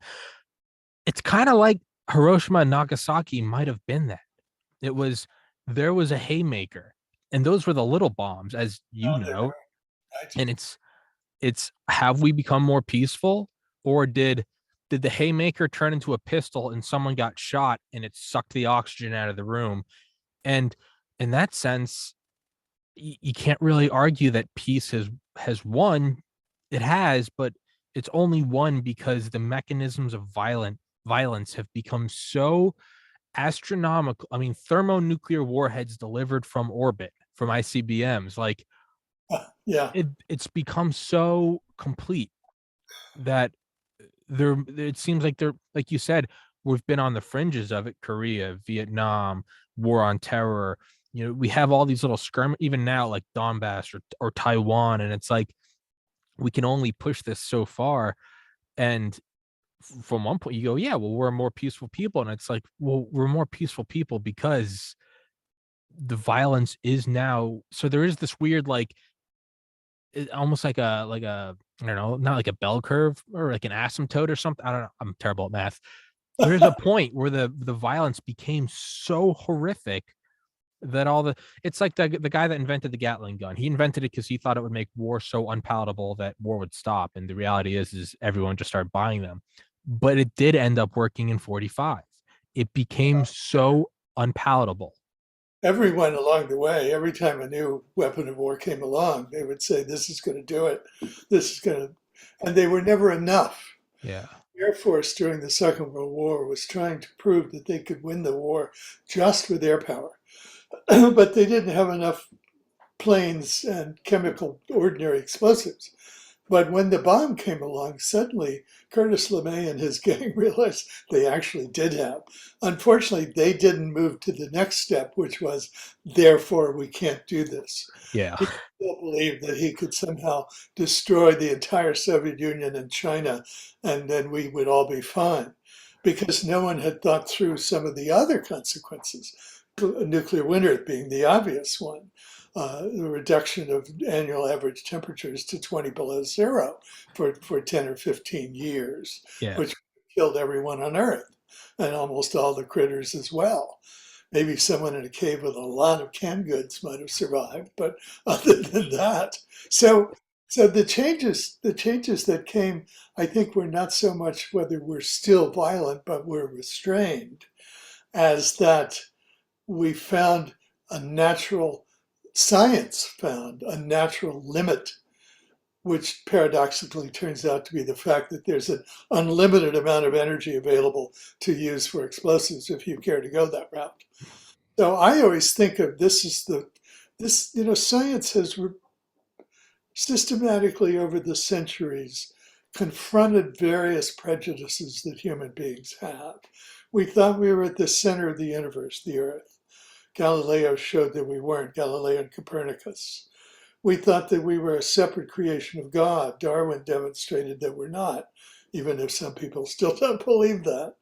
It's kind of like Hiroshima and Nagasaki might have been that. It was There was a haymaker, and those were the little bombs, as you No, they know. were. Right. And it's have we become more peaceful, or did the haymaker turn into a pistol and someone got shot and it sucked the oxygen out of the room? And in that sense, you can't really argue that peace has won. It has, but it's only won because the mechanisms of violence have become so astronomical. I mean, thermonuclear warheads delivered from orbit from ICBMs, like Yeah. it's become so complete that it seems like they're, like you said, we've been on the fringes of it. Korea, Vietnam, war on terror. We have all these little skirm, even now, like Donbass or Taiwan, and it's like we can only push this so far. And from one point, you go, yeah, well, we're more peaceful people, and it's like, well, we're more peaceful people because the violence is now. So there is this weird, like, almost like a I don't know, not like a bell curve or like an asymptote or something. I don't know. I'm terrible at math. There's a point where the violence became so horrific that it's like the guy that invented the Gatling gun. He invented it because he thought it would make war so unpalatable that war would stop. And the reality is everyone just started buying them. But it did end up working in 45. It became so unpalatable. Everyone along the way, every time a new weapon of war came along, they would say, "This is going to do it. This is going to," and they were never enough. Yeah. The Air Force during the Second World War was trying to prove that they could win the war just with air power, but they didn't have enough planes and chemical ordinary explosives. But when the bomb came along, suddenly Curtis LeMay and his gang realized they actually did have. Unfortunately, they didn't move to the next step, which was, therefore, we can't do this. Yeah. He still believed that he could somehow destroy the entire Soviet Union and China, and then we would all be fine. Because no one had thought through some of the other consequences, nuclear winter being the obvious one. The reduction of annual average temperatures to 20 below zero for 10 or 15 years, Yeah. which killed everyone on Earth and almost all the critters as well. Maybe someone in a cave with a lot of canned goods might have survived, but other than that, so the changes that came, I think, were not so much whether we're still violent, but we're restrained, as that we found a natural science found a natural limit, which paradoxically turns out to be the fact that there's an unlimited amount of energy available to use for explosives if you care to go that route. So I always think of this as science has systematically over the centuries confronted various prejudices that human beings have. We thought we were at the center of the universe, the Earth. Galileo showed that we weren't, Galileo and Copernicus. We thought that we were a separate creation of God. Darwin demonstrated that we're not, even if some people still don't believe that,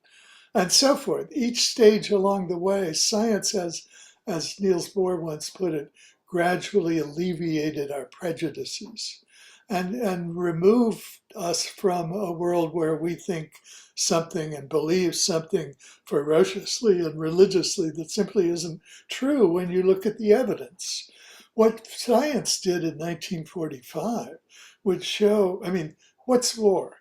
and so forth. Each stage along the way, science has, as Niels Bohr once put it, gradually alleviated our prejudices and removed us from a world where we think something and believe something ferociously and religiously that simply isn't true when you look at the evidence. What science did in 1945 would show, I mean, what's war?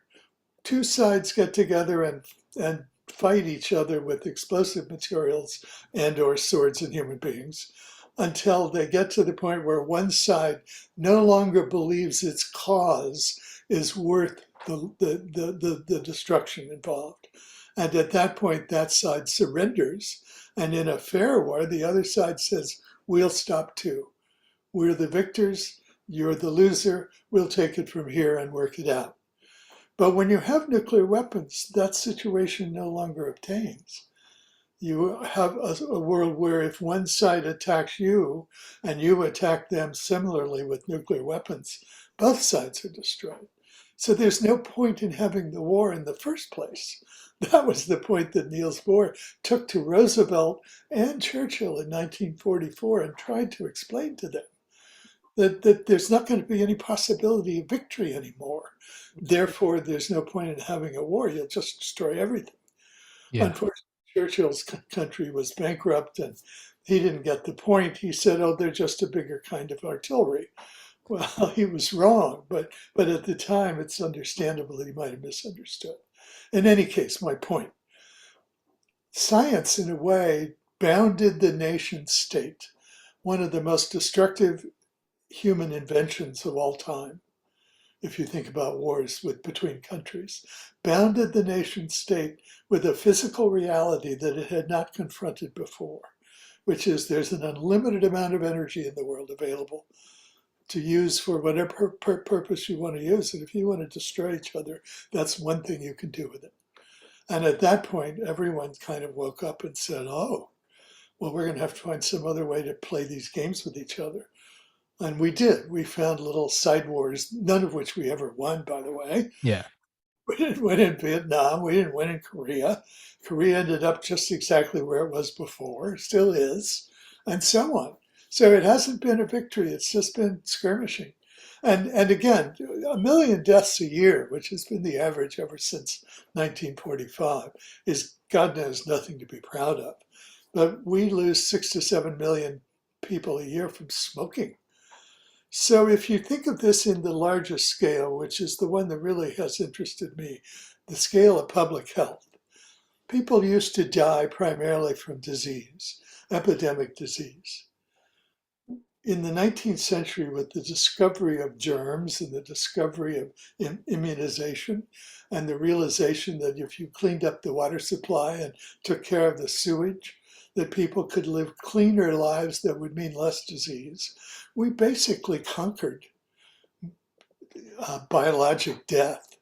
Two sides get together and fight each other with explosive materials and or swords and human beings until they get to the point where one side no longer believes its cause is worth the destruction involved. And at that point, that side surrenders. And in a fair war, the other side says, we'll stop too. We're the victors, you're the loser, we'll take it from here and work it out. But when you have nuclear weapons, that situation no longer obtains. You have a world where if one side attacks you and you attack them similarly with nuclear weapons, both sides are destroyed. So there's no point in having the war in the first place. That was the point that Niels Bohr took to Roosevelt and Churchill in 1944 and tried to explain to them that there's not going to be any possibility of victory anymore. Therefore, there's no point in having a war. You'll just destroy everything. Yeah. Unfortunately, Churchill's country was bankrupt and he didn't get the point. He said, oh, they're just a bigger kind of artillery. Well, he was wrong, but at the time, it's understandable that he might have misunderstood. In any case, my point, science, in a way, bounded the nation state, one of the most destructive human inventions of all time, if you think about wars between countries, bounded the nation state with a physical reality that it had not confronted before, which is there's an unlimited amount of energy in the world available to use for whatever purpose you want to use it. If you want to destroy each other, that's one thing you can do with it. And at that point, everyone kind of woke up and said, oh, well, we're going to have to find some other way to play these games with each other. And we did. We found little side wars, none of which we ever won, by the way. Yeah. We didn't win in Vietnam. We didn't win in Korea. Korea ended up just exactly where it was before, still is, and so on. So it hasn't been a victory. It's just been skirmishing. And again, 1 million deaths a year, which has been the average ever since 1945, is God knows nothing to be proud of. But we lose 6 to 7 million people a year from smoking. So if you think of this in the largest scale, which is the one that really has interested me, the scale of public health, people used to die primarily from disease, epidemic disease. In the 19th century, with the discovery of germs and the discovery of immunization and the realization that if you cleaned up the water supply and took care of the sewage, that people could live cleaner lives that would mean less disease, we basically conquered biologic death,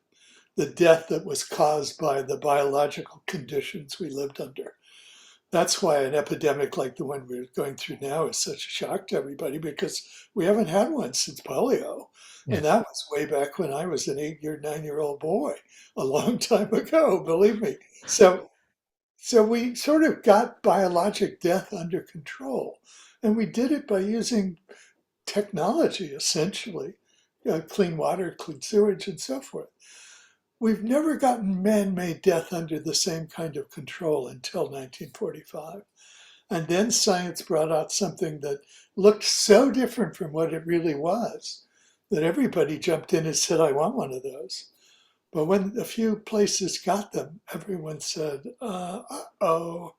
the death that was caused by the biological conditions we lived under. That's why an epidemic like the one we're going through now is such a shock to everybody, because we haven't had one since polio. Yeah. And that was way back when I was an 8-year, 9-year-old boy, a long time ago, believe me. So we sort of got biologic death under control. And we did it by using technology, essentially, clean water, clean sewage, and so forth. We've never gotten man-made death under the same kind of control until 1945. And then science brought out something that looked so different from what it really was that everybody jumped in and said, I want one of those. But when a few places got them, everyone said, uh-oh,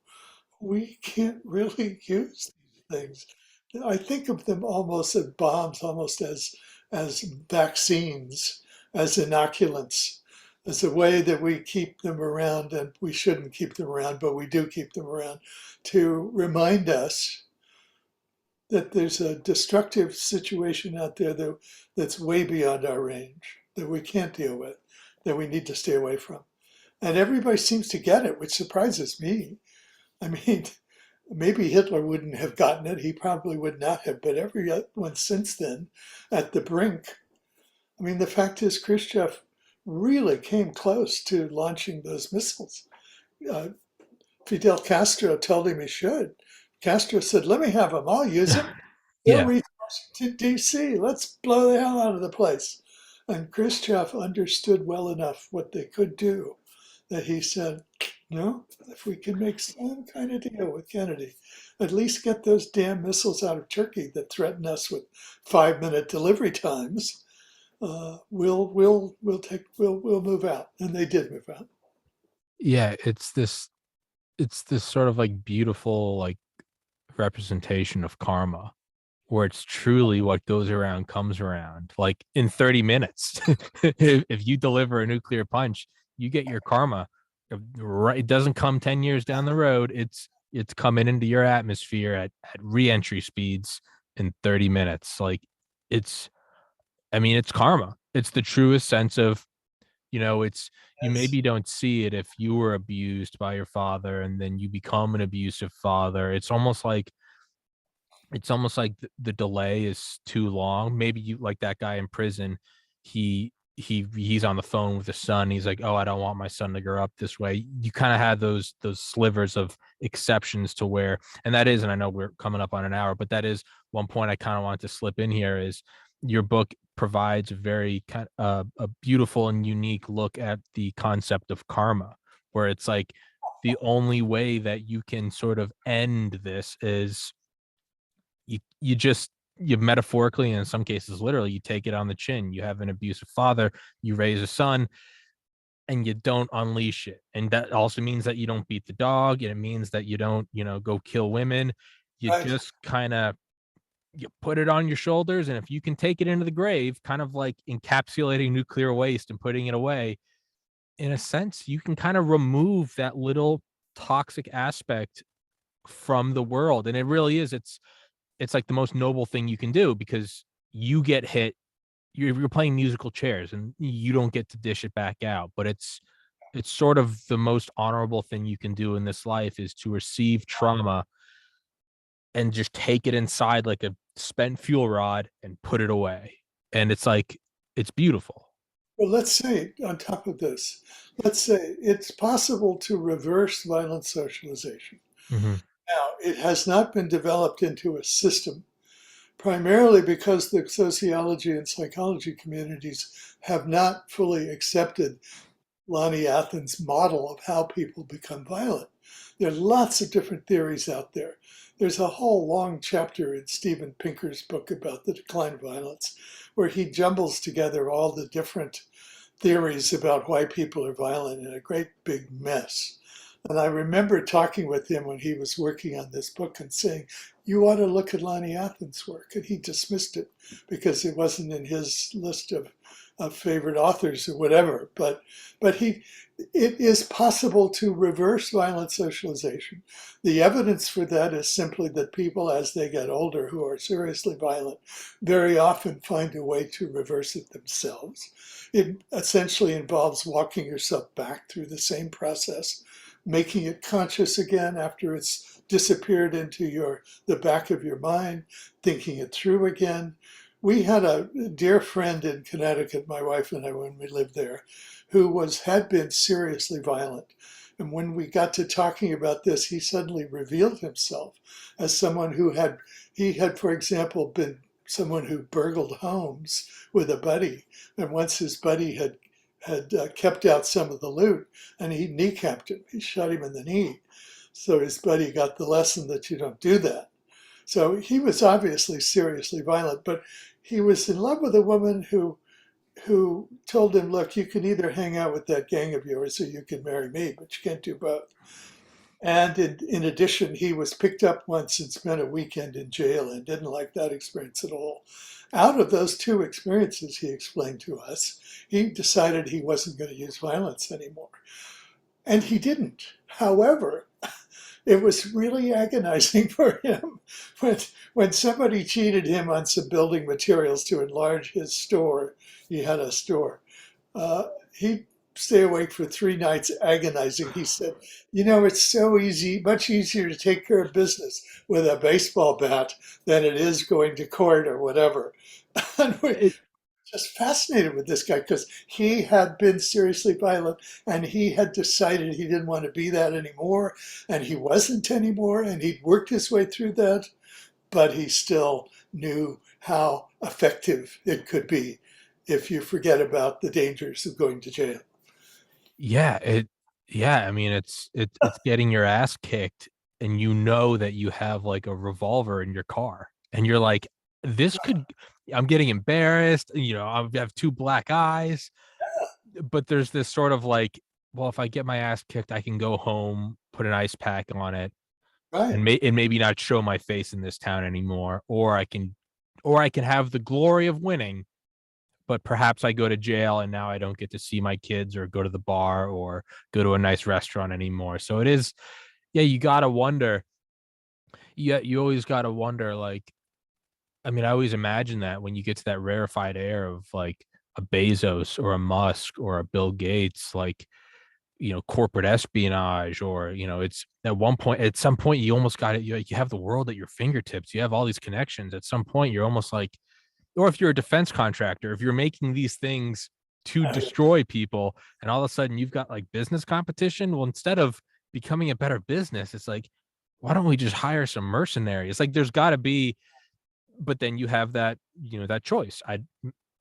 we can't really use these things. I think of them almost as bombs, almost as vaccines, as inoculants, as a way that we keep them around, and we shouldn't keep them around, but we do keep them around to remind us that there's a destructive situation out there that's way beyond our range, that we can't deal with, that we need to stay away from. And everybody seems to get it, which surprises me. I mean, maybe Hitler wouldn't have gotten it. He probably would not have, but everyone since then at the brink. I mean, the fact is, Khrushchev really came close to launching those missiles. Uh, Fidel Castro told him he should. Castro said, let me have them. I'll use them. They'll Yeah. reach Washington, D.C. Let's blow the hell out of the place. And Khrushchev understood well enough what they could do that he said, No, if we can make some kind of deal with Kennedy, at least get those damn missiles out of Turkey that threaten us with 5-minute delivery times, we'll move out, and they did move out. Yeah, it's this sort of like beautiful like representation of karma where it's truly what goes around comes around. Like in 30 minutes, if you deliver a nuclear punch, you get your karma. Right, it doesn't come 10 years down the road. It's coming into your atmosphere at re-entry speeds in 30 minutes. Like it's I mean, it's karma. It's the truest sense of, it's you Yes, maybe don't see it if you were abused by your father and then you become an abusive father. It's almost like the delay is too long. Maybe you like that guy in prison. He's on the phone with his son. He's like, "Oh, I don't want my son to grow up this way." You kind of had those slivers of exceptions to where, and that is, and I know we're coming up on an hour, but that is one point I kind of wanted to slip in here is your book provides a very kind a beautiful and unique look at the concept of karma, where it's like the only way that you can sort of end this is you metaphorically and in some cases literally you take it on the chin. You have an abusive father, you raise a son, and you don't unleash it, and that also means that you don't beat the dog, and it means that you don't go kill women. You right. just kind of you put it on your shoulders, and if you can take it into the grave, kind of like encapsulating nuclear waste and putting it away, in a sense you can kind of remove that little toxic aspect from the world. And it really is, it's like the most noble thing you can do because you get hit. You're playing musical chairs and you don't get to dish it back out. But it's sort of the most honorable thing you can do in this life is to receive trauma and just take it inside like a spent fuel rod and put it away. And it's like it's beautiful. Well, let's say on top of this, let's say it's possible to reverse violent socialization. Mm-hmm. Now, it has not been developed into a system, primarily because the sociology and psychology communities have not fully accepted Lonnie Athens' model of how people become violent. There are lots of different theories out there. There's a whole long chapter in Steven Pinker's book about the decline of violence, where he jumbles together all the different theories about why people are violent in a great big mess. And I remember talking with him when he was working on this book and saying, "You ought to look at Lonnie Athens' work." And he dismissed it because it wasn't in his list of favorite authors or whatever. But it is possible to reverse violent socialization. The evidence for that is simply that people, as they get older, who are seriously violent, very often find a way to reverse it themselves. It essentially involves walking yourself back through the same process, making it conscious again after it's disappeared into the back of your mind, thinking it through again. We had a dear friend in Connecticut, my wife and I, when we lived there, who had been seriously violent. And when we got to talking about this, he suddenly revealed himself as someone he had, for example, been someone who burgled homes with a buddy. And once his buddy had kept out some of the loot, and he kneecapped him. He shot him in the knee. So his buddy got the lesson that you don't do that. So he was obviously seriously violent, but he was in love with a woman who told him, "Look, you can either hang out with that gang of yours or you can marry me, but you can't do both." And in addition, he was picked up once and spent a weekend in jail and didn't like that experience at all. Out of those two experiences, he explained to us, he decided he wasn't going to use violence anymore. And he didn't. However, it was really agonizing for him when, when somebody cheated him on some building materials to enlarge his store. He had a store. He'd stay awake for 3 nights agonizing. He said, it's so easy, much easier to take care of business with a baseball bat than it is going to court or whatever. And we It, just fascinated with this guy because he had been seriously violent and he had decided he didn't want to be that anymore. And he wasn't anymore. And he'd worked his way through that, but he still knew how effective it could be if you forget about the dangers of going to jail. yeah, Yeah, I mean it's getting your ass kicked and you know that you have like a revolver in your car and you're like this could I'm getting embarrassed, I have two black eyes, but there's this sort of like, well, if I get my ass kicked, I can go home, put an ice pack on it Right. and maybe not show my face in this town anymore, or I can have the glory of winning, but perhaps I go to jail and now I don't get to see my kids or go to the bar or go to a nice restaurant anymore. So it is, yeah, you gotta wonder. Yeah, you always gotta wonder. Like, I mean, I always imagine that when you get to that rarefied air of like a Bezos or a Musk or a Bill Gates, like corporate espionage, or it's at some point you almost got it. You have the world at your fingertips. You have all these connections. At some point, you're almost like, or if you're a defense contractor, if you're making these things to destroy people and all of a sudden you've got like business competition, well, instead of becoming a better business, it's like, why don't we just hire some mercenaries? Like there's got to be, but then you have that, that choice.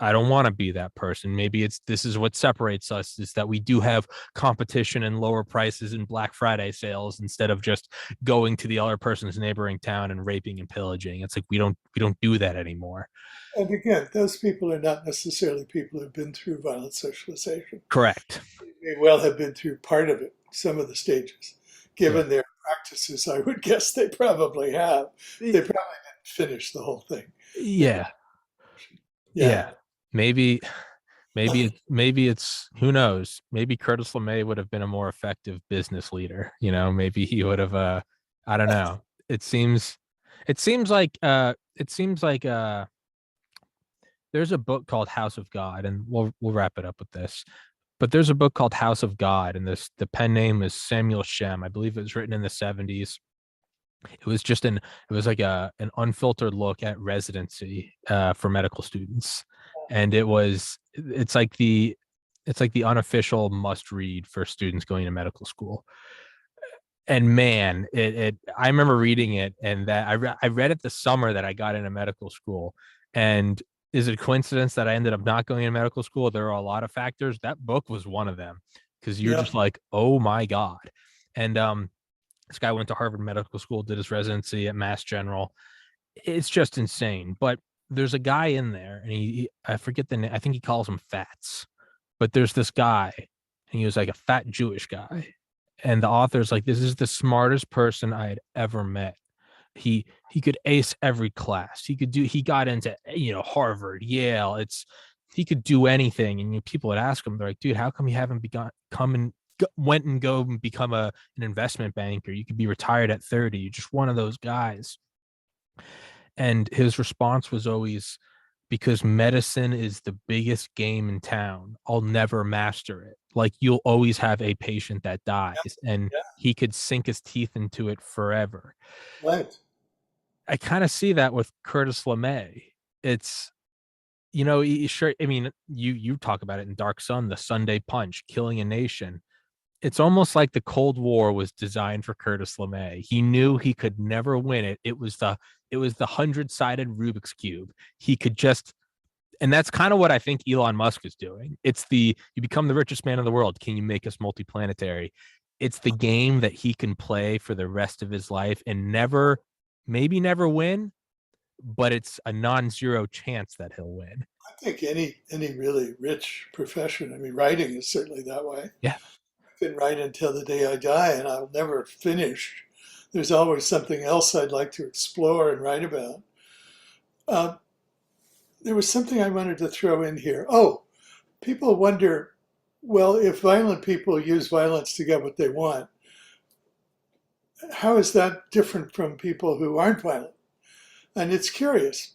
I don't want to be that person. Maybe this is what separates us, is that we do have competition and lower prices and Black Friday sales instead of just going to the other person's neighboring town and raping and pillaging. It's like we don't do that anymore. And again, those people are not necessarily people who've been through violent socialization. Correct. They may well have been through part of it, some of the stages. Yeah. Given their practices, I would guess they probably have. They probably didn't finish the whole thing. They Yeah. Yeah. Yeah. Maybe maybe it's who knows. Maybe Curtis LeMay would have been a more effective business leader. Maybe he would have I don't know. It seems it seems like there's a book called House of God, and we'll wrap it up with this. But there's a book called House of God, and the pen name is Samuel Shem. I believe it was written in the 70s. It was like an unfiltered look at residency for medical students, and it's like the unofficial must read for students going to medical school. And man, it I remember reading it, and that I read it the summer that I got into medical school. And is it a coincidence that I ended up not going to medical school? There are a lot of factors. That book was one of them, because you're Yeah. just like, oh my god. And this guy went to Harvard Medical School, did his residency at Mass General. It's just insane. But there's a guy in there, and I forget the name. I think he calls him Fats. But there's this guy, and he was like a fat Jewish guy. And the author's like, this is the smartest person I had ever met. He could ace every class. He got into Harvard, Yale. He could do anything. And people would ask him, they're like, dude, how come you haven't begun come and went and go and become an investment banker? You could be retired at 30. You're just one of those guys. And his response was always, because medicine is the biggest game in town, I'll never master it. Like you'll always have a patient that dies, and Yeah. he could sink his teeth into it forever. Right. I kind of see that with Curtis LeMay. It's sure. I mean, you talk about it in Dark Sun, the Sunday Punch, killing a nation. It's almost like the Cold War was designed for Curtis LeMay. He knew he could never win it. It was the 100-sided Rubik's cube. He could just, and that's kind of what I think Elon Musk is doing. You become the richest man in the world. Can you make us multiplanetary? It's the game that he can play for the rest of his life and maybe never win, but it's a non-zero chance that he'll win. I think any really rich profession, I mean, writing is certainly that way. Yeah. I can write until the day I die, and I'll never finish. There's always something else I'd like to explore and write about. Uh, there was something I wanted to throw in here. Oh, people wonder, well, if violent people use violence to get what they want, how is that different from people who aren't violent? And it's curious.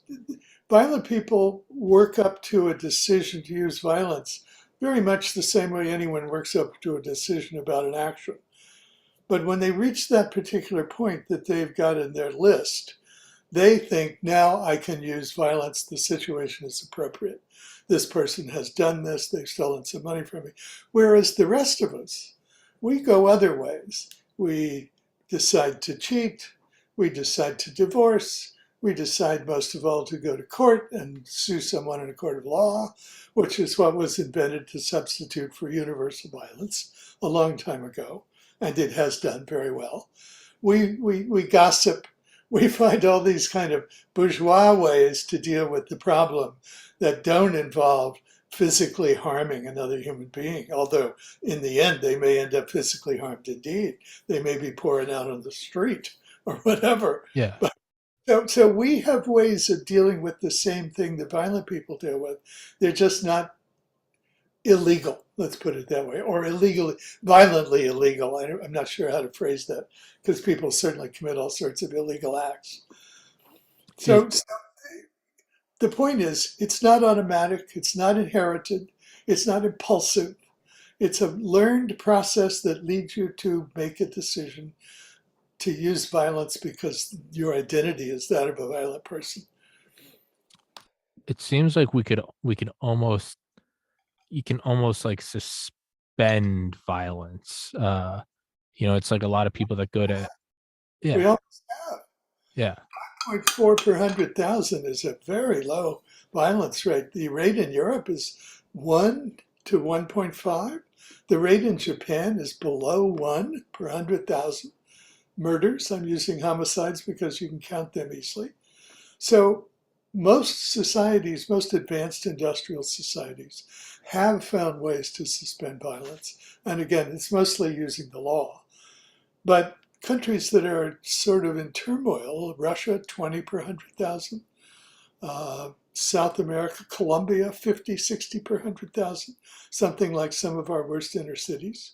Violent people work up to a decision to use violence very much the same way anyone works up to a decision about an action. But when they reach that particular point that they've got in their list, they think, now I can use violence. The situation is appropriate. This person has done this. They've stolen some money from me. Whereas the rest of us, we go other ways. We decide to cheat. We decide to divorce. we decide most of all to go to court and sue someone in a court of law, which is what was invented to substitute for universal violence a long time ago, and it has done very well. We gossip. We find all these kind of bourgeois ways to deal with the problem that don't involve physically harming another human being, although in the end they may end up physically harmed indeed. They may be pouring out on the street or whatever. Yeah. But so we have ways of dealing with the same thing that violent people deal with. They're just not illegal, let's put it that way, or illegally, violently illegal. I'm not sure how to phrase that because people certainly commit all sorts of illegal acts. Is So the point is, it's not automatic, it's not inherited, it's not impulsive. It's a learned process that leads you to make a decision to use violence because your identity is that of a violent person. it seems like we could almost you can almost like suspend violence. It's like a lot of people that go to We yeah, always have. yeah. 0.4 per 100,000 is a very low violence rate. The rate in Europe is 1 to 1.5. The rate in Japan is below 1 per 100,000 murders. I'm using homicides because you can count them easily. So most societies, most advanced industrial societies, have found ways to suspend violence. And again, it's mostly using the law. But countries that are sort of in turmoil, Russia, 20 per 100,000, South America, Colombia, 50, 60 per 100,000, something like some of our worst inner cities.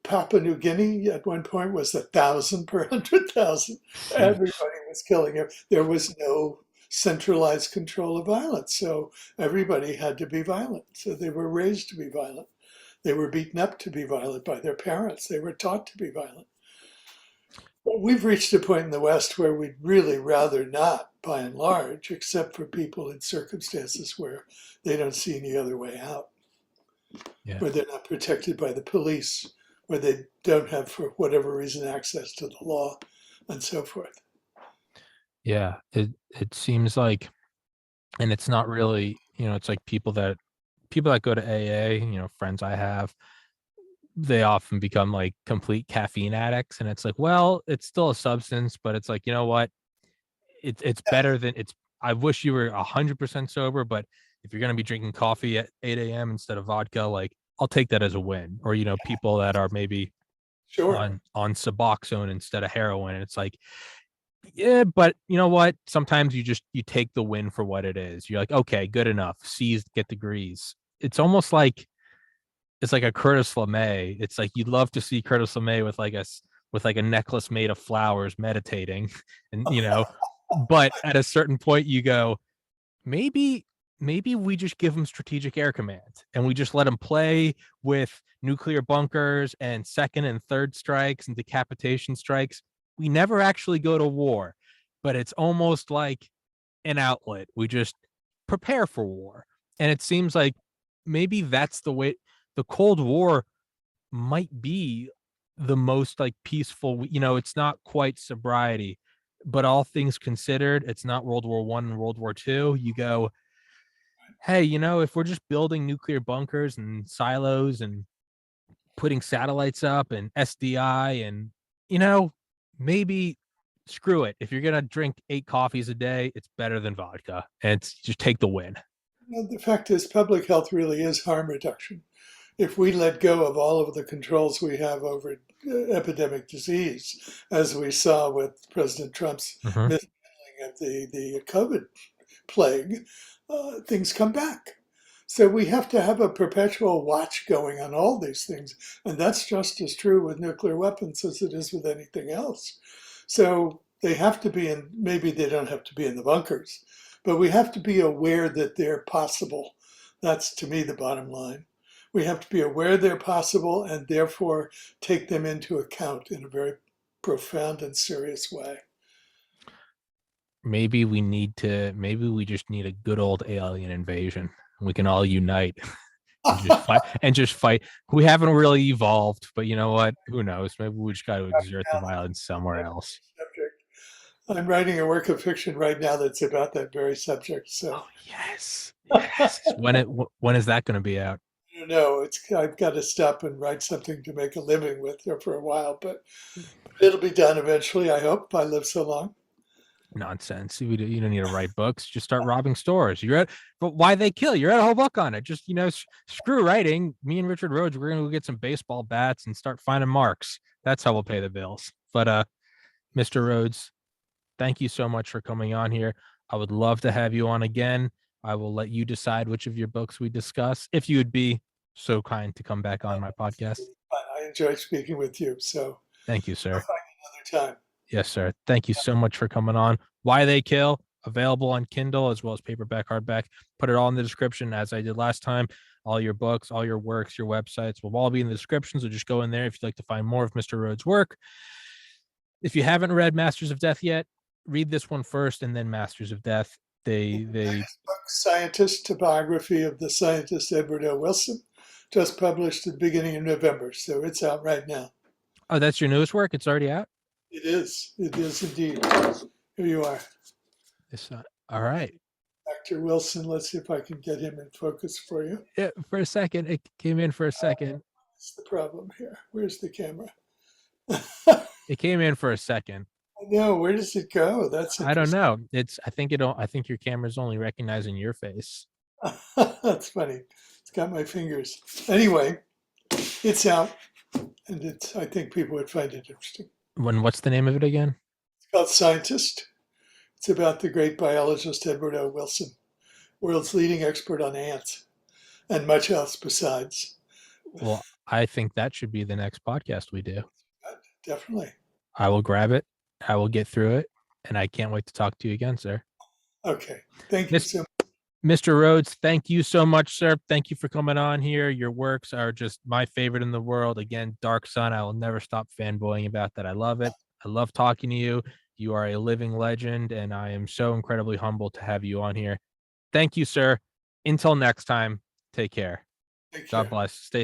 Papua New Guinea at one point was 1,000 per 100,000. Everybody was killing it. There was no centralized control of violence, so everybody had to be violent. So they were raised to be violent. They were beaten up to be violent by their parents. They were taught to be violent. But we've reached a point in the West where we'd really rather not, by and large, except for people in circumstances where they don't see any other way out, Yeah. where they're not protected by the police, where they don't have, for whatever reason, access to the law, and so forth. Yeah. It seems like, and it's not really, it's like people that go to AA, friends I have, they often become like complete caffeine addicts. And it's like, well, it's still a substance, but it's like, you know what? It's better than it's I wish you were 100% sober, but if you're gonna be drinking coffee at 8 a.m. instead of vodka, like I'll take that as a win. Or people that are maybe Sure. on Suboxone instead of heroin. And it's like, yeah, but you know what? Sometimes you take the win for what it is. You're like, okay, good enough. C's get degrees. It's almost like it's like a Curtis LeMay. It's like you'd love to see Curtis LeMay with like a necklace made of flowers meditating, and but at a certain point you go, maybe we just give him strategic air command and we just let him play with nuclear bunkers and second and third strikes and decapitation strikes. We never actually go to war, but it's almost like an outlet. We just prepare for war. And it seems like maybe that's the way the Cold War might be the most like peaceful, it's not quite sobriety, but all things considered, it's not World War I and World War II. You go, hey, if we're just building nuclear bunkers and silos and putting satellites up and SDI and, you know, maybe screw it. If you're going to drink 8 coffees a day, it's better than vodka. And it's just take the win. The fact is, public health really is harm reduction. If we let go of all of the controls we have over epidemic disease, as we saw with President Trump's Mm-hmm. mishandling of the COVID plague, things come back. So we have to have a perpetual watch going on all these things. And that's just as true with nuclear weapons as it is with anything else. So they have to be in, maybe they don't have to be in the bunkers, but we have to be aware that they're possible. That's to me the bottom line. We have to be aware they're possible and therefore take them into account in a very profound and serious way. Maybe we just need a good old alien invasion. We can all unite and just fight. We haven't really evolved, but you know what? Who knows? Maybe we just got to exert the violence somewhere else. I'm writing a work of fiction right now that's about that very subject. So Oh yes, yes. When is that going to be out? I don't know. I've got to stop and write something to make a living with here for a while, but it'll be done eventually. I hope if I live so long. Nonsense. You don't need to write books. Just start robbing stores. But why they kill? You read a whole book on it. Just screw writing. Me and Richard Rhodes, we're gonna go get some baseball bats and start finding marks. That's how we'll pay the bills. But Mr. Rhodes, thank you so much for coming on here. I would love to have you on again. I will let you decide which of your books we discuss. If you would be so kind to come back on my podcast. I enjoy speaking with you. So Thank you, we'll sir. find another time. Yes, sir. Thank you so much for coming on. Why They Kill, available on Kindle as well as paperback, hardback. Put it all in the description as I did last time. All your books, all your works, your websites will all be in the description. So just go in there if you'd like to find more of Mr. Rhodes' work. If you haven't read Masters of Death yet, read this one first and then Masters of Death. They Book, Scientist, a biography of the scientist Edward O. Wilson, just published at the beginning of November. So it's out right now. Oh, that's your newest work? It's already out? It is. It is indeed. Here you are. It's all right. Dr. Wilson, let's see if I can get him in focus for you. Yeah, for a second. It came in for a second. What's the problem here? Where's the camera? It came in for a second. I know. Where does it go? That's I don't interesting. know. I think your camera's only recognizing your face. That's funny. It's got my fingers. Anyway, it's out, and I think people would find it interesting. What's the name of it again? It's called Scientist. It's about the great biologist Edward O. Wilson, world's leading expert on ants, and much else besides. Well, I think that should be the next podcast we do. Definitely. I will grab it. I will get through it. And I can't wait to talk to you again, sir. Okay. Thank you so much. Mr. Rhodes, thank you so much, sir. Thank you for coming on here. Your works are just my favorite in the world. Again, Dark Sun, I will never stop fanboying about that. I love it. I love talking to you. You are a living legend, and I am so incredibly humbled to have you on here. Thank you, sir. Until next time, take care. Take care. God bless. Stay